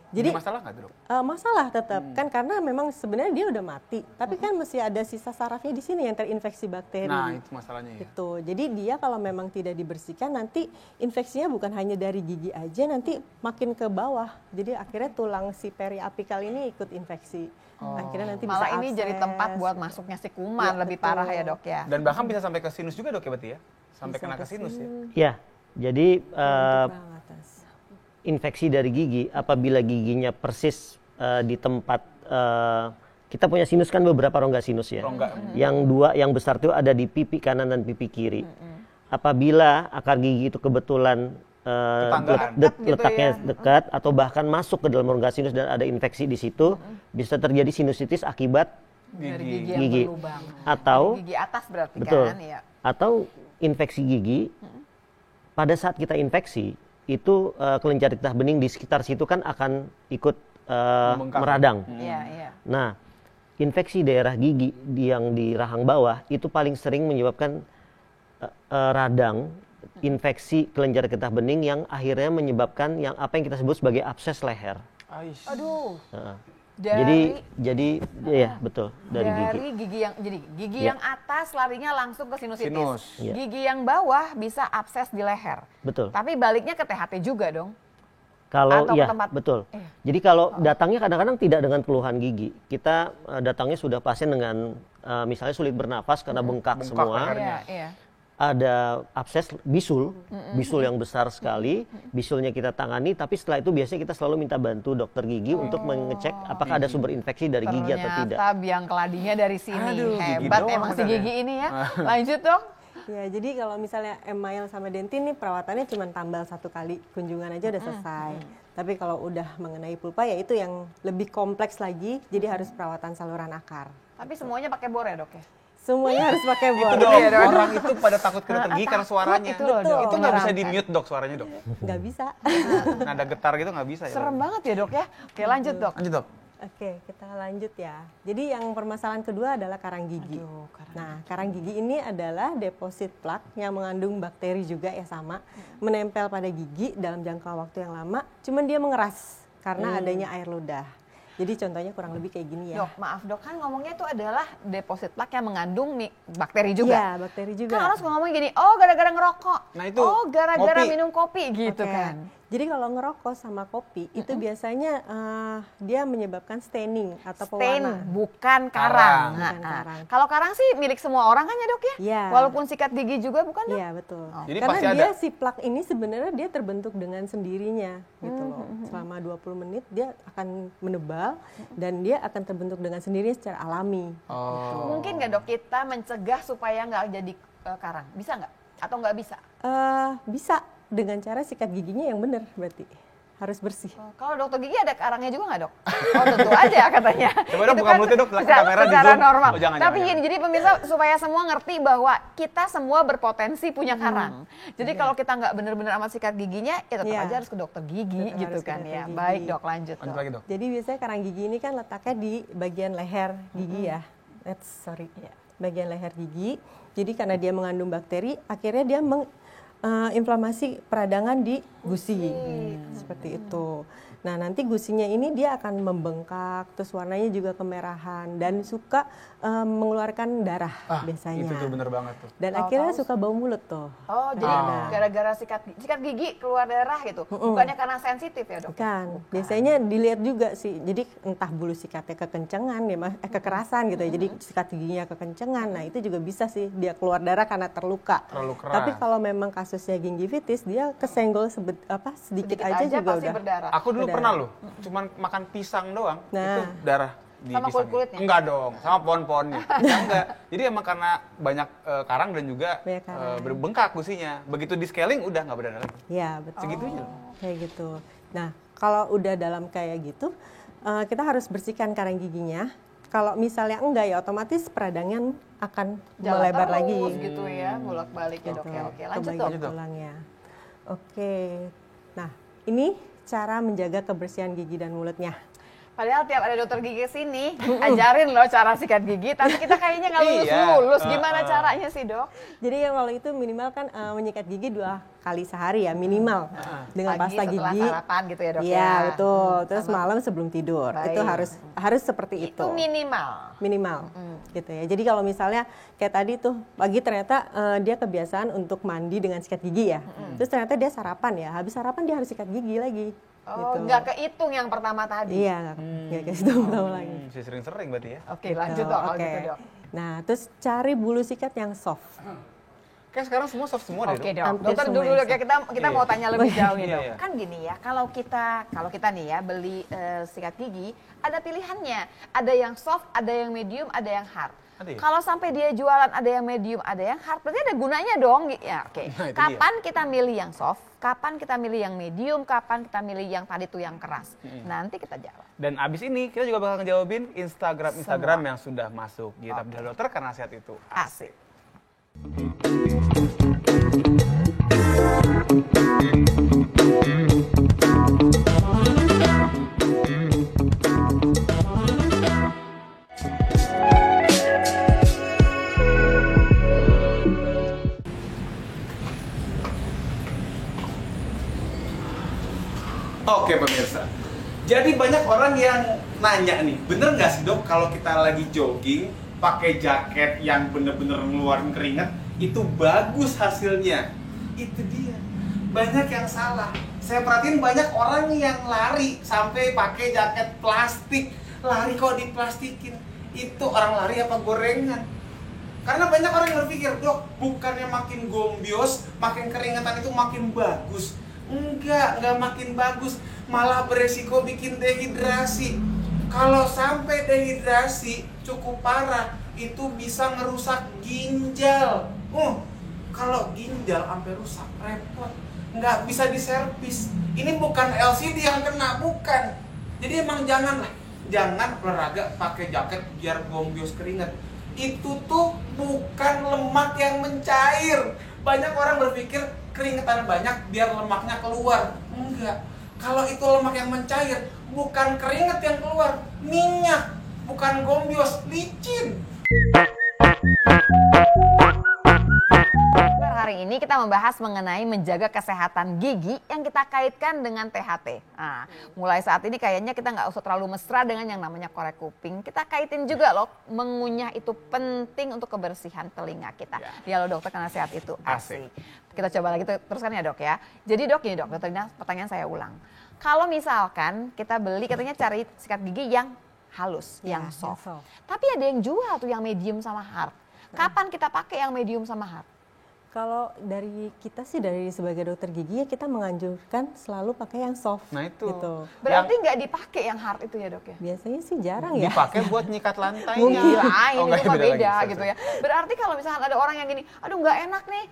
Jadi masalah nggak dok? Masalah tetap kan karena memang sebenarnya dia udah mati, tapi kan masih ada sisa sarafnya di sini yang terinfeksi bakteri. Nah itu masalahnya ya. Itu. Jadi dia kalau memang tidak dibersihkan nanti infeksinya bukan hanya dari gigi aja, nanti makin ke bawah. Jadi akhirnya tulang si periapikal ini ikut infeksi. Akhirnya nanti malah bisa ini jadi tempat buat masuknya si kuman lebih parah ya dok ya. Dan bahkan bisa sampai ke sinus juga dok ya berarti ya? Sampai kena ke sinus ya? Ya, jadi infeksi dari gigi apabila giginya persis di tempat kita punya sinus kan beberapa rongga sinus ya. Yang 2 yang besar itu ada di pipi kanan dan pipi kiri. Apabila akar gigi itu kebetulan letaknya dekat atau bahkan masuk ke dalam rongga sinus dan ada infeksi di situ, bisa terjadi sinusitis akibat gigi. Atau gigi atas berarti betul, kan ya. Atau infeksi gigi pada saat kita infeksi itu kelenjar getah bening di sekitar situ kan akan ikut meradang. Nah, infeksi daerah gigi yang di rahang bawah itu paling sering menyebabkan radang, infeksi kelenjar getah bening yang akhirnya menyebabkan yang apa yang kita sebut sebagai abses leher. Aduh. Jadi ya betul dari gigi yang atas larinya langsung ke sinusitis. Gigi yang bawah bisa abses di leher. Betul. Tapi baliknya ke THT juga dong. Kalau ya betul. Jadi kalau datangnya kadang-kadang tidak dengan keluhan gigi. Kita datangnya sudah pasien dengan misalnya sulit bernafas karena bengkak semua. Ada abses bisul yang besar sekali, bisulnya kita tangani, tapi setelah itu biasanya kita selalu minta bantu dokter gigi untuk mengecek apakah ada sumber infeksi dari gigi atau tidak. Ternyata biang keladinya dari sini. Hebat emang si gigi ini ya. Lanjut dong. Ya, jadi kalau misalnya email sama dentin nih perawatannya cuma tambal 1 kali kunjungan aja udah selesai. Tapi kalau udah mengenai pulpa ya itu yang lebih kompleks lagi, jadi harus perawatan saluran akar. Tapi semuanya pakai bor ya dok ya? Semuanya harus pakai bor. Itu dong, orang itu pada takut ke dokter gigi karena suaranya. Itu nggak bisa di mute dok suaranya dok? Nggak bisa. Nada getar gitu nggak bisa ya? Serem banget ya dok ya? Oke lanjut dok. Lanjut dok. Oke, kita lanjut ya. Jadi yang permasalahan kedua adalah karang gigi. Nah, karang gigi ini adalah deposit plak yang mengandung bakteri juga ya sama, menempel pada gigi dalam jangka waktu yang lama, cuman dia mengeras karena adanya air ludah. Jadi contohnya kurang lebih kayak gini ya. Dok, maaf dok, kan ngomongnya itu adalah deposit plak yang mengandung bakteri juga. Iya, bakteri juga. Kan orang suka ngomong gini, oh gara-gara ngerokok, Nah, itu oh gara-gara kopi. minum kopi gitu kan. Jadi kalau ngerokok sama kopi itu biasanya dia menyebabkan staining atau Stain, pewarna. bukan karang. Karang. Bukan karang. Kalau karang sih milik semua orang kan ya dok ya? Iya. Walaupun sikat gigi juga bukan dok? Iya betul. Jadi Karena pasti dia ada. si plak ini sebenarnya dia terbentuk dengan sendirinya gitu loh. Selama 20 menit dia akan menebal dan dia akan terbentuk dengan sendirinya secara alami. Mungkin nggak dok kita mencegah supaya nggak jadi karang? Bisa nggak? Atau nggak bisa? Bisa dengan cara sikat giginya yang benar berarti. Harus bersih. Kalau dokter gigi ada karangnya juga nggak dok? Oh tentu aja katanya. Coba dok Itu buka mulutnya dok, secara, kamera di secara zoom. normal. Oh, jangan, Tapi jangan. gini, jadi pemirsa supaya semua ngerti bahwa kita semua berpotensi punya karang. Jadi kalau kita nggak benar-benar amat sikat giginya, ya tetap Iya. aja harus ke dokter gigi Tetap gitu harus ke kan dokter ya. gigi. Baik dok, lanjut Lanjut dok. lagi dok. Jadi biasanya karang gigi ini kan letaknya di bagian leher gigi ya. Bagian leher gigi. Jadi karena dia mengandung bakteri, akhirnya dia inflamasi peradangan di gusi. Seperti itu. Nah, nanti gusinya ini dia akan membengkak, terus warnanya juga kemerahan dan suka mengeluarkan darah biasanya. Itu tuh bener banget tuh. Dan akhirnya suka bau mulut tuh. Oh jadi gara-gara sikat gigi keluar darah gitu? Bukannya karena sensitif ya dok? Bukan. Biasanya dilihat juga sih. Jadi entah bulu sikatnya kekencengan ya, kekerasan gitu ya. Jadi sikat giginya kekencengan. Nah, itu juga bisa sih dia keluar darah karena terluka. Terlalu keras. Tapi kalau memang kasusnya gingivitis, dia kesenggol sedikit aja juga pasti udah. berdarah. Aku dulu pernah loh, cuman makan pisang doang, itu darah di Sama pisangnya. kulit-kulitnya? Enggak dong, sama pohon-pohonnya. Enggak. Jadi emang karena banyak karang dan juga Banyak karang. berbengkak gusinya. Begitu di scaling udah nggak berdarah lagi. Ya, betul. Segitunya. Kayak gitu. Nah, kalau udah dalam kayak gitu, kita harus bersihkan karang giginya. Kalau misalnya enggak ya otomatis peradangan akan Jalan melebar terus lagi. gitu ya, bolak-balik ya dok ya. Oke, Ke lanjut bagian dok. tulangnya. Oke. Nah, ini cara menjaga kebersihan gigi dan mulutnya. Padahal tiap ada dokter gigi sini, ajarin loh cara sikat gigi, tapi kita kayaknya nggak lulus-lulus. Gimana caranya sih dok? Jadi yang kalau itu minimal kan menyikat gigi 2 kali sehari ya minimal dengan Pagi pasta setelah gigi. sarapan gitu ya dok ya? Iya betul. Terus malam sebelum tidur. Baik. Itu harus seperti itu. Itu minimal. Minimal gitu ya. Jadi kalau misalnya kayak tadi tuh pagi ternyata dia kebiasaan untuk mandi dengan sikat gigi ya. Terus ternyata dia sarapan ya. Habis sarapan dia harus sikat gigi lagi. Oh, gitu. nggak kehitung yang pertama tadi? Iya, nggak kayak gitu tahu lagi. Masih sering-sering berarti ya. Oke, lanjut dok kalau Oke. gitu dok. Nah, terus cari bulu sikat yang soft. Kayak sekarang semua soft semua deh Oke dok. dok, Hampir dokter semua dulu yang dok ya, kita mau tanya lebih jauh nih Iya, dok. iya. Kan gini ya, kalau kita nih ya beli sikat gigi, ada pilihannya. Ada yang soft, ada yang medium, ada yang hard. Ada ya? Kalau sampai dia jualan ada yang medium, ada yang hard, berarti ada gunanya dong. Ya, oke. Nah, itu Kapan kita milih yang soft? Kapan kita milih yang medium? Kapan kita milih yang tadi tuh yang keras? Nanti kita jawab. Dan abis ini kita juga bakal ngejawabin Instagram yang sudah masuk di Abdillah Dokter karena sehat itu Asik. Oke pemirsa, jadi banyak orang yang nanya nih, bener nggak sih dok kalau kita lagi jogging pakai jaket yang bener-bener ngeluarin keringat itu bagus hasilnya? Itu dia, banyak yang salah. Saya perhatiin banyak orang yang lari sampai pakai jaket plastik, lari kok diplastikin. Itu orang lari apa gorengan? Karena banyak orang yang berpikir, dok, bukannya makin gombios, makin keringatan itu makin bagus. Enggak makin bagus, malah beresiko bikin dehidrasi. Kalau sampai dehidrasi cukup parah, itu bisa ngerusak ginjal. Kalau ginjal sampai rusak repot, nggak bisa diservis. Ini bukan LCD yang kena, bukan. Jadi emang jangan olahraga pakai jaket biar gombios keringat. Itu tuh bukan lemak yang mencair. Banyak orang berpikir keringetan banyak biar lemaknya keluar. Enggak. Kalau itu lemak yang mencair, bukan keringat yang keluar, minyak, bukan gombios, licin. Hari ini kita membahas mengenai menjaga kesehatan gigi yang kita kaitkan dengan THT. Nah, mulai saat ini kayaknya kita nggak usah terlalu mesra dengan yang namanya korek kuping. Kita kaitin juga loh, mengunyah itu penting untuk kebersihan telinga kita. Ya loh dokter, karena sehat itu asik. Kita coba lagi teruskan ya dok ya. Jadi dok, ini dok, dokter, pertanyaan saya ulang. Kalau misalkan kita beli, katanya cari sikat gigi yang halus, yang soft. Tapi ada yang jual tuh yang medium sama hard. Kapan kita pakai yang medium sama hard? Kalau dari kita sih, dari sebagai dokter gigi ya kita menganjurkan selalu pakai yang soft. Nah itu. Gitu. Berarti nggak dipakai yang hard itu ya dok ya? Biasanya sih jarang ya. Dipakai buat nyikat lantainya. Mungkin ini itu mah beda gitu ya. Berarti kalau misalkan ada orang yang gini, aduh nggak enak nih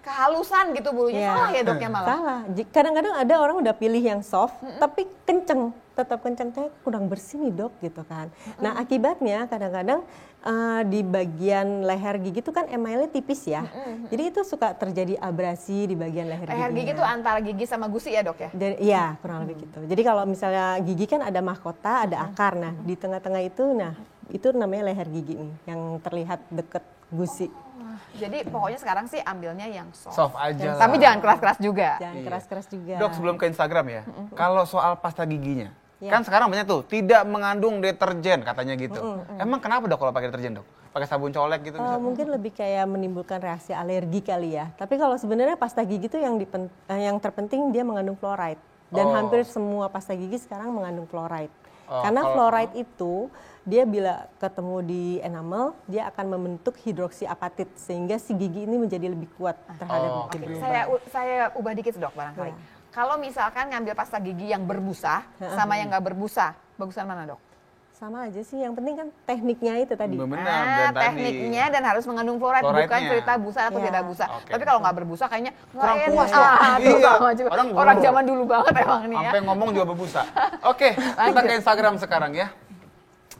kehalusan gitu bulunya, salah ya dok ya malah? Salah. Kadang-kadang ada orang udah pilih yang soft, tapi kenceng. Tetap kenceng, kayak kurang bersih nih dok gitu kan. Nah akibatnya kadang-kadang di bagian leher gigi itu kan emailnya tipis ya. Jadi itu suka terjadi abrasi di bagian leher gigi. Leher gigi itu antara gigi sama gusi ya dok ya? Iya kurang lebih gitu. Jadi kalau misalnya gigi kan ada mahkota, ada akar. Nah di tengah-tengah itu, itu namanya leher gigi nih yang terlihat deket gusi. Jadi pokoknya sekarang sih ambilnya yang soft. Soft aja. Tapi jangan keras-keras juga. Jangan keras-keras juga. Dok, sebelum ke Instagram ya, kalau soal pasta giginya, kan sekarang banyak tuh tidak mengandung deterjen katanya gitu. Emang kenapa dok kalau pakai deterjen dok? Pakai sabun colek gitu misalnya? Mungkin lebih kayak menimbulkan reaksi alergi kali ya. Tapi kalau sebenarnya pasta gigi itu yang terpenting dia mengandung fluoride. Dan hampir semua pasta gigi sekarang mengandung fluoride. Karena fluoride itu dia bila ketemu di enamel, dia akan membentuk hidroksiapatit sehingga si gigi ini menjadi lebih kuat terhadap gigi berlubang. Saya ubah dikit dok barangkali. Kalau misalkan ngambil pasta gigi yang berbusa sama yang nggak berbusa, bagusan mana dok? Sama aja sih, yang penting kan tekniknya itu tadi. Benar, tekniknya dan harus mengandung fluoride, bukan cerita busa atau tidak busa. Tapi kalau nggak berbusa kayaknya kurang enak. puas dok. Iya. Orang zaman dulu banget emang nih ya. Sampai ngomong juga berbusa. Oke, kita ke Instagram sekarang ya.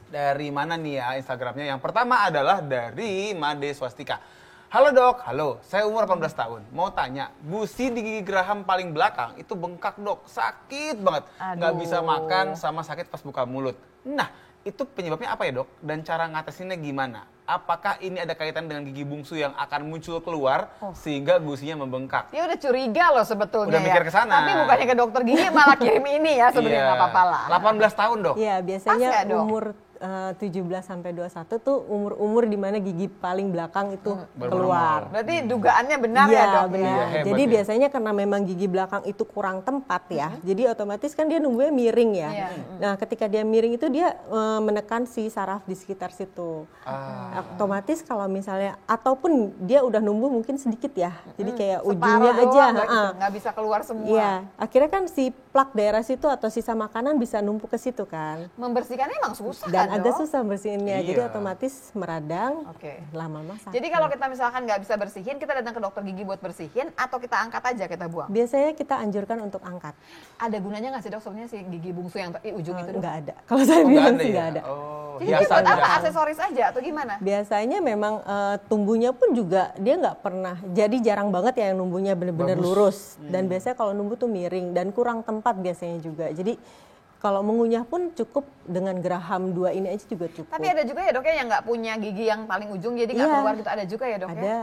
Dari mana nih ya Instagramnya? Yang pertama adalah dari Made Swastika. Halo dok, halo, saya umur 18 tahun. Mau tanya, gusi di gigi geraham paling belakang itu bengkak dok, sakit banget. Nggak bisa makan sama sakit pas buka mulut. Nah, itu penyebabnya apa ya dok? Dan cara ngatasinnya gimana? Apakah ini ada kaitan dengan gigi bungsu yang akan muncul keluar sehingga gusinya membengkak? Dia udah curiga loh sebetulnya. Udah mikir ke sana. Tapi bukannya ke dokter gigi malah kirim ini ya sebenarnya nggak apa-apa lah. 18 tahun dok? Iya, biasanya umur 17 sampai 21 tuh umur-umur di mana gigi paling belakang itu keluar. Berarti dugaannya benar ya dok? Benar. Ya, jadi biasanya karena memang gigi belakang itu kurang tempat ya, jadi otomatis kan dia numbuhnya miring ya. Nah ketika dia miring itu dia menekan si saraf di sekitar situ. Otomatis kalau misalnya, ataupun dia udah numbuh mungkin sedikit ya, jadi kayak ujungnya aja. Nggak bisa keluar semua. Iya, akhirnya kan si plak daerah situ atau sisa makanan bisa numpuk ke situ kan. Membersihkannya emang susah dan kan, agak susah bersihinnya, jadi otomatis meradang, lama-lama sakit. Jadi kalau kita misalkan nggak bisa bersihin, kita datang ke dokter gigi buat bersihin, atau kita angkat aja, kita buang? Biasanya kita anjurkan untuk angkat. Ada gunanya nggak sih dok sebenarnya si gigi bungsu yang ujung itu? Nggak ada. Kalau saya bilang sih nggak ada. Jadi buat apa, aksesoris aja atau gimana? Biasanya memang tumbuhnya pun juga dia nggak pernah, jadi jarang banget ya yang numbuhnya benar-benar lurus. Dan biasanya kalau numbuh tuh miring dan kurang tempat biasanya juga. Jadi kalau mengunyah pun cukup dengan geraham 2 ini aja juga cukup. Tapi ada juga ya dok ya yang nggak punya gigi yang paling ujung, jadi nggak keluar gitu, ada juga ya dok ya? Ada.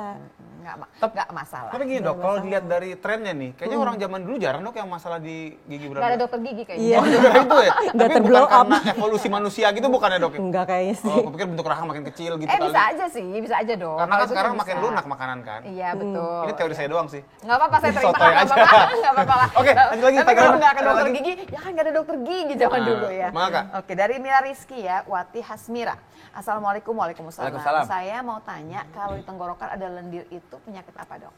Nggak masalah. Tapi gini dok, kalau dilihat dari trennya nih, kayaknya orang zaman dulu jarang dok yang masalah di gigi berada. Nggak ada dokter gigi kayaknya. Iya. Oh, gara itu ya? Nggak Tapi terblow bukan up. karena evolusi manusia gitu bukan ya dok? Enggak kayaknya sih. Oh, aku pikir bentuk rahang makin kecil gitu kali. Bisa aja sih, bisa aja dok. Karena kan sekarang makin lunak makanan kan. Iya betul. Ini teori saya doang sih. Nggak apa-apa, saya terima. Sotoy aja. Nggak apa-apa lah. Oke, lanjut lagi. Tapi kalau nggak ke dokter gigi, ya kan nggak ada dokter gigi zaman dulu ya. Maka. Oke, dari Mira Rizky ya, Wati Hasmira. Assalamualaikum, waalaikumsalam. Waalaikumsalam. Saya mau tanya, kalau di tenggorokan ada lendir itu penyakit apa dok?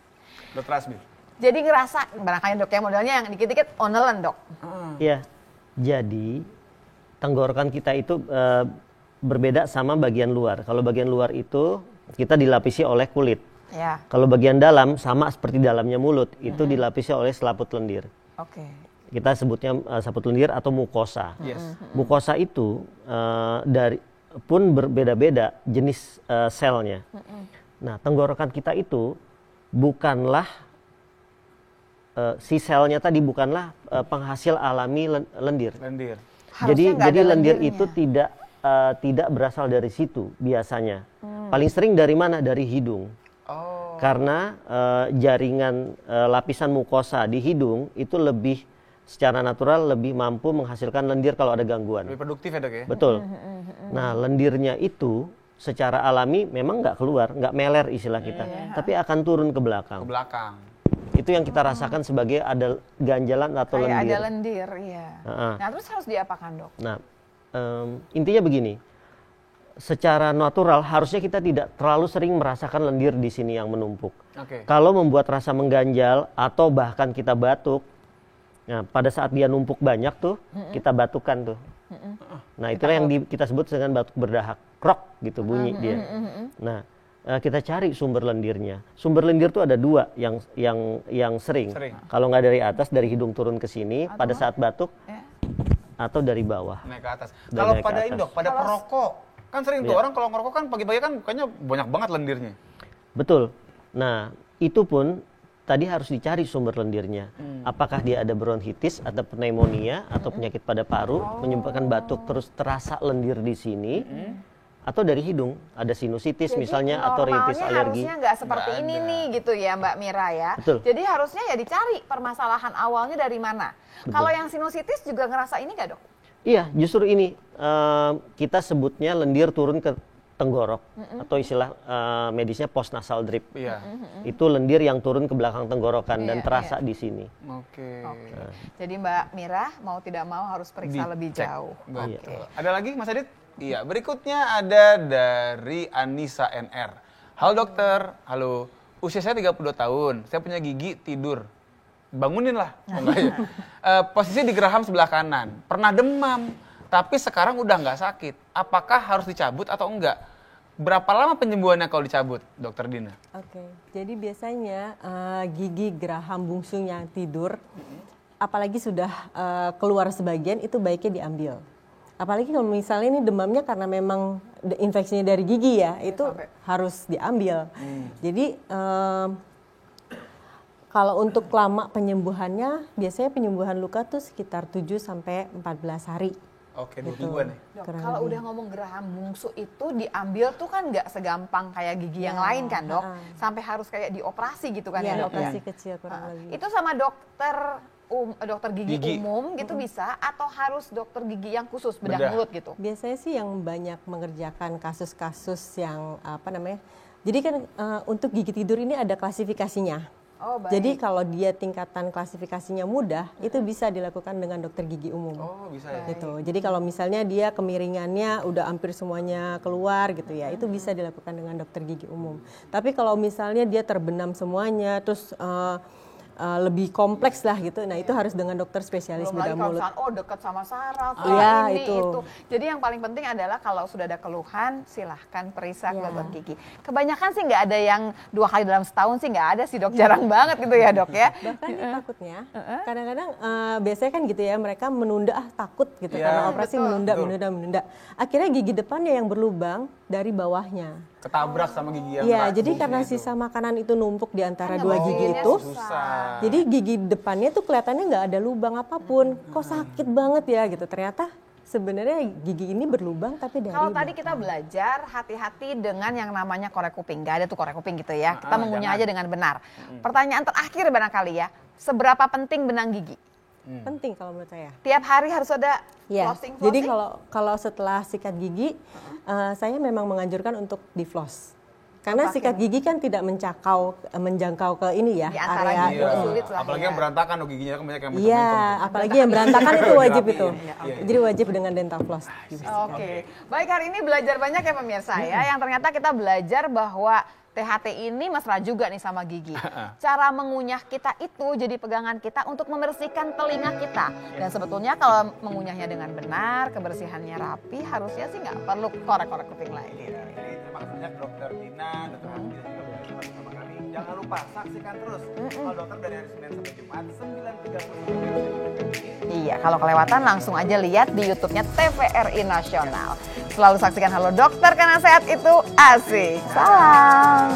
Dokter Asmi. Jadi ngerasa, barangkali dok ya modelnya yang dikit-dikit onelen dok. Iya, jadi tenggorokan kita itu berbeda sama bagian luar. Kalau bagian luar itu kita dilapisi oleh kulit. Ya. Kalau bagian dalam sama seperti dalamnya mulut, itu dilapisi oleh selaput lendir. Oke. Kita sebutnya selaput lendir atau mukosa. Yes. Mukosa itu pun berbeda-beda jenis selnya. Nah, tenggorokan kita itu bukanlah si selnya tadi bukanlah penghasil alami lendir. Harusnya Jadi lendir itu tidak berasal dari situ biasanya. Paling sering dari mana? Dari hidung. Karena jaringan lapisan mukosa di hidung itu secara natural lebih mampu menghasilkan lendir kalau ada gangguan. Lebih produktif ya dok ya? Betul. Nah lendirnya itu secara alami memang nggak keluar, nggak meler istilah kita, tapi akan turun ke belakang. Itu yang kita rasakan sebagai ada ganjalan atau kayak lendir. Ada lendir, iya. Nah terus harus diapakan dok? Nah intinya begini, secara natural harusnya kita tidak terlalu sering merasakan lendir di sini yang menumpuk. Kalau membuat rasa mengganjal atau bahkan kita batuk, nah, pada saat dia numpuk banyak tuh, kita batukan tuh. Nah, itulah yang kita sebut dengan batuk berdahak. Krok gitu bunyi dia. Nah, kita cari sumber lendirnya. Sumber lendir tuh ada dua yang sering. Kalau nggak dari atas, dari hidung turun ke sini, pada saat batuk, atau dari bawah. Naik ke atas. Kalau pada indok, pada perokok, kan sering tuh orang kalau ngerokok kan pagi-pagi kan bukannya banyak banget lendirnya. Betul. Nah, itu pun tadi harus dicari sumber lendirnya. Apakah dia ada bronkitis atau pneumonia atau penyakit pada paru menyebabkan batuk terus terasa lendir di sini, atau dari hidung ada sinusitis misalnya atau rinitis alergi. Harusnya nggak seperti ini nih gitu ya Mbak Mira ya. Betul. Jadi harusnya ya dicari permasalahan awalnya dari mana. Kalau yang sinusitis juga ngerasa ini nggak dok? Iya, justru ini kita sebutnya lendir turun ke tenggorok atau istilah medisnya postnasal drip. Itu lendir yang turun ke belakang tenggorokan dan terasa di sini. Jadi Mbak Mira mau tidak mau harus periksa lebih jauh. Ada lagi Mas Adit? Iya, berikutnya ada dari Anissa NR. Halo dokter, halo. Usia saya 32 tahun, saya punya gigi tidur. Bangunin lah. Posisi di geraham sebelah kanan. Pernah demam, tapi sekarang udah nggak sakit. Apakah harus dicabut atau enggak? Berapa lama penyembuhannya kalau dicabut, Dokter Dina? Jadi biasanya gigi geraham bungsu yang tidur, apalagi sudah keluar sebagian, itu baiknya diambil. Apalagi kalau misalnya ini demamnya karena memang infeksinya dari gigi ya, itu harus diambil. Jadi kalau untuk lama penyembuhannya, biasanya penyembuhan luka tuh sekitar 7-14 hari. Oke, 2 mingguan ya? Kalau udah ngomong geraham bungsu itu diambil tuh kan nggak segampang kayak gigi yang lain kan dok? Sampai harus kayak dioperasi gitu kan ya dok? Operasi kecil kurang lebih. Itu sama dokter gigi umum gitu bisa, atau harus dokter gigi yang khusus bedah mulut gitu? Biasanya sih yang banyak mengerjakan kasus-kasus yang jadi kan untuk gigi tidur ini ada klasifikasinya. Jadi kalau dia tingkatan klasifikasinya mudah, itu bisa dilakukan dengan dokter gigi umum. Bisa ya? Gitu. Jadi kalau misalnya dia kemiringannya udah hampir semuanya keluar gitu ya, itu bisa dilakukan dengan dokter gigi umum. Tapi kalau misalnya dia terbenam semuanya, terus lebih kompleks lah gitu. Nah, itu harus dengan dokter spesialis bedah mulut. Dekat sama saraf, itu. Jadi yang paling penting adalah kalau sudah ada keluhan, silahkan periksa ke dokter gigi. Kebanyakan sih nggak ada yang 2 kali dalam setahun sih nggak ada sih dok, jarang banget gitu ya dok ya. Bahkan takutnya, kadang-kadang biasanya kan gitu ya, mereka menunda takut gitu karena operasi menunda. Akhirnya gigi depannya yang berlubang dari bawahnya. Ketabrak sama gigi yang jadi karena sisa makanan itu numpuk di antara 2 gigi itu. Jadi gigi depannya tuh kelihatannya nggak ada lubang apapun. Kok sakit banget ya gitu. Ternyata sebenarnya gigi ini berlubang tapi dari Kalau tadi kita belajar hati-hati dengan yang namanya korek kuping. Nggak ada tuh korek kuping gitu ya. Kita mengunyah aja dengan benar. Pertanyaan terakhir barangkali ya. Seberapa penting benang gigi? Penting kalau menurut saya. Tiap hari harus ada flossing? Jadi kalau setelah sikat gigi, saya memang menganjurkan untuk di floss. Karena sikat gigi kan tidak menjangkau ke ini ya, di area sulit lah. Apalagi yang berantakan giginya kan banyak yang macam-macam. Iya, apalagi yang berantakan itu wajib itu. Jadi wajib dengan dental floss. Baik, hari ini belajar banyak ya pemirsa ya. Yang ternyata kita belajar bahwa THT ini mesra juga nih sama gigi. Cara mengunyah kita itu jadi pegangan kita untuk membersihkan telinga kita. Dan sebetulnya kalau mengunyahnya dengan benar, kebersihannya rapi, harusnya sih nggak perlu korek-korek kuping lagi. Terima kasih banyak Dokter Dina, Dokter Andi, dan juga bersama kami. Jangan lupa saksikan terus Kalau Dokter dari hari Senin sampai Jumat 9.30. Iya, kalau kelewatan langsung aja lihat di YouTube-nya TVRI Nasional. Selalu saksikan Halo Dokter karena sehat itu asik. Salam.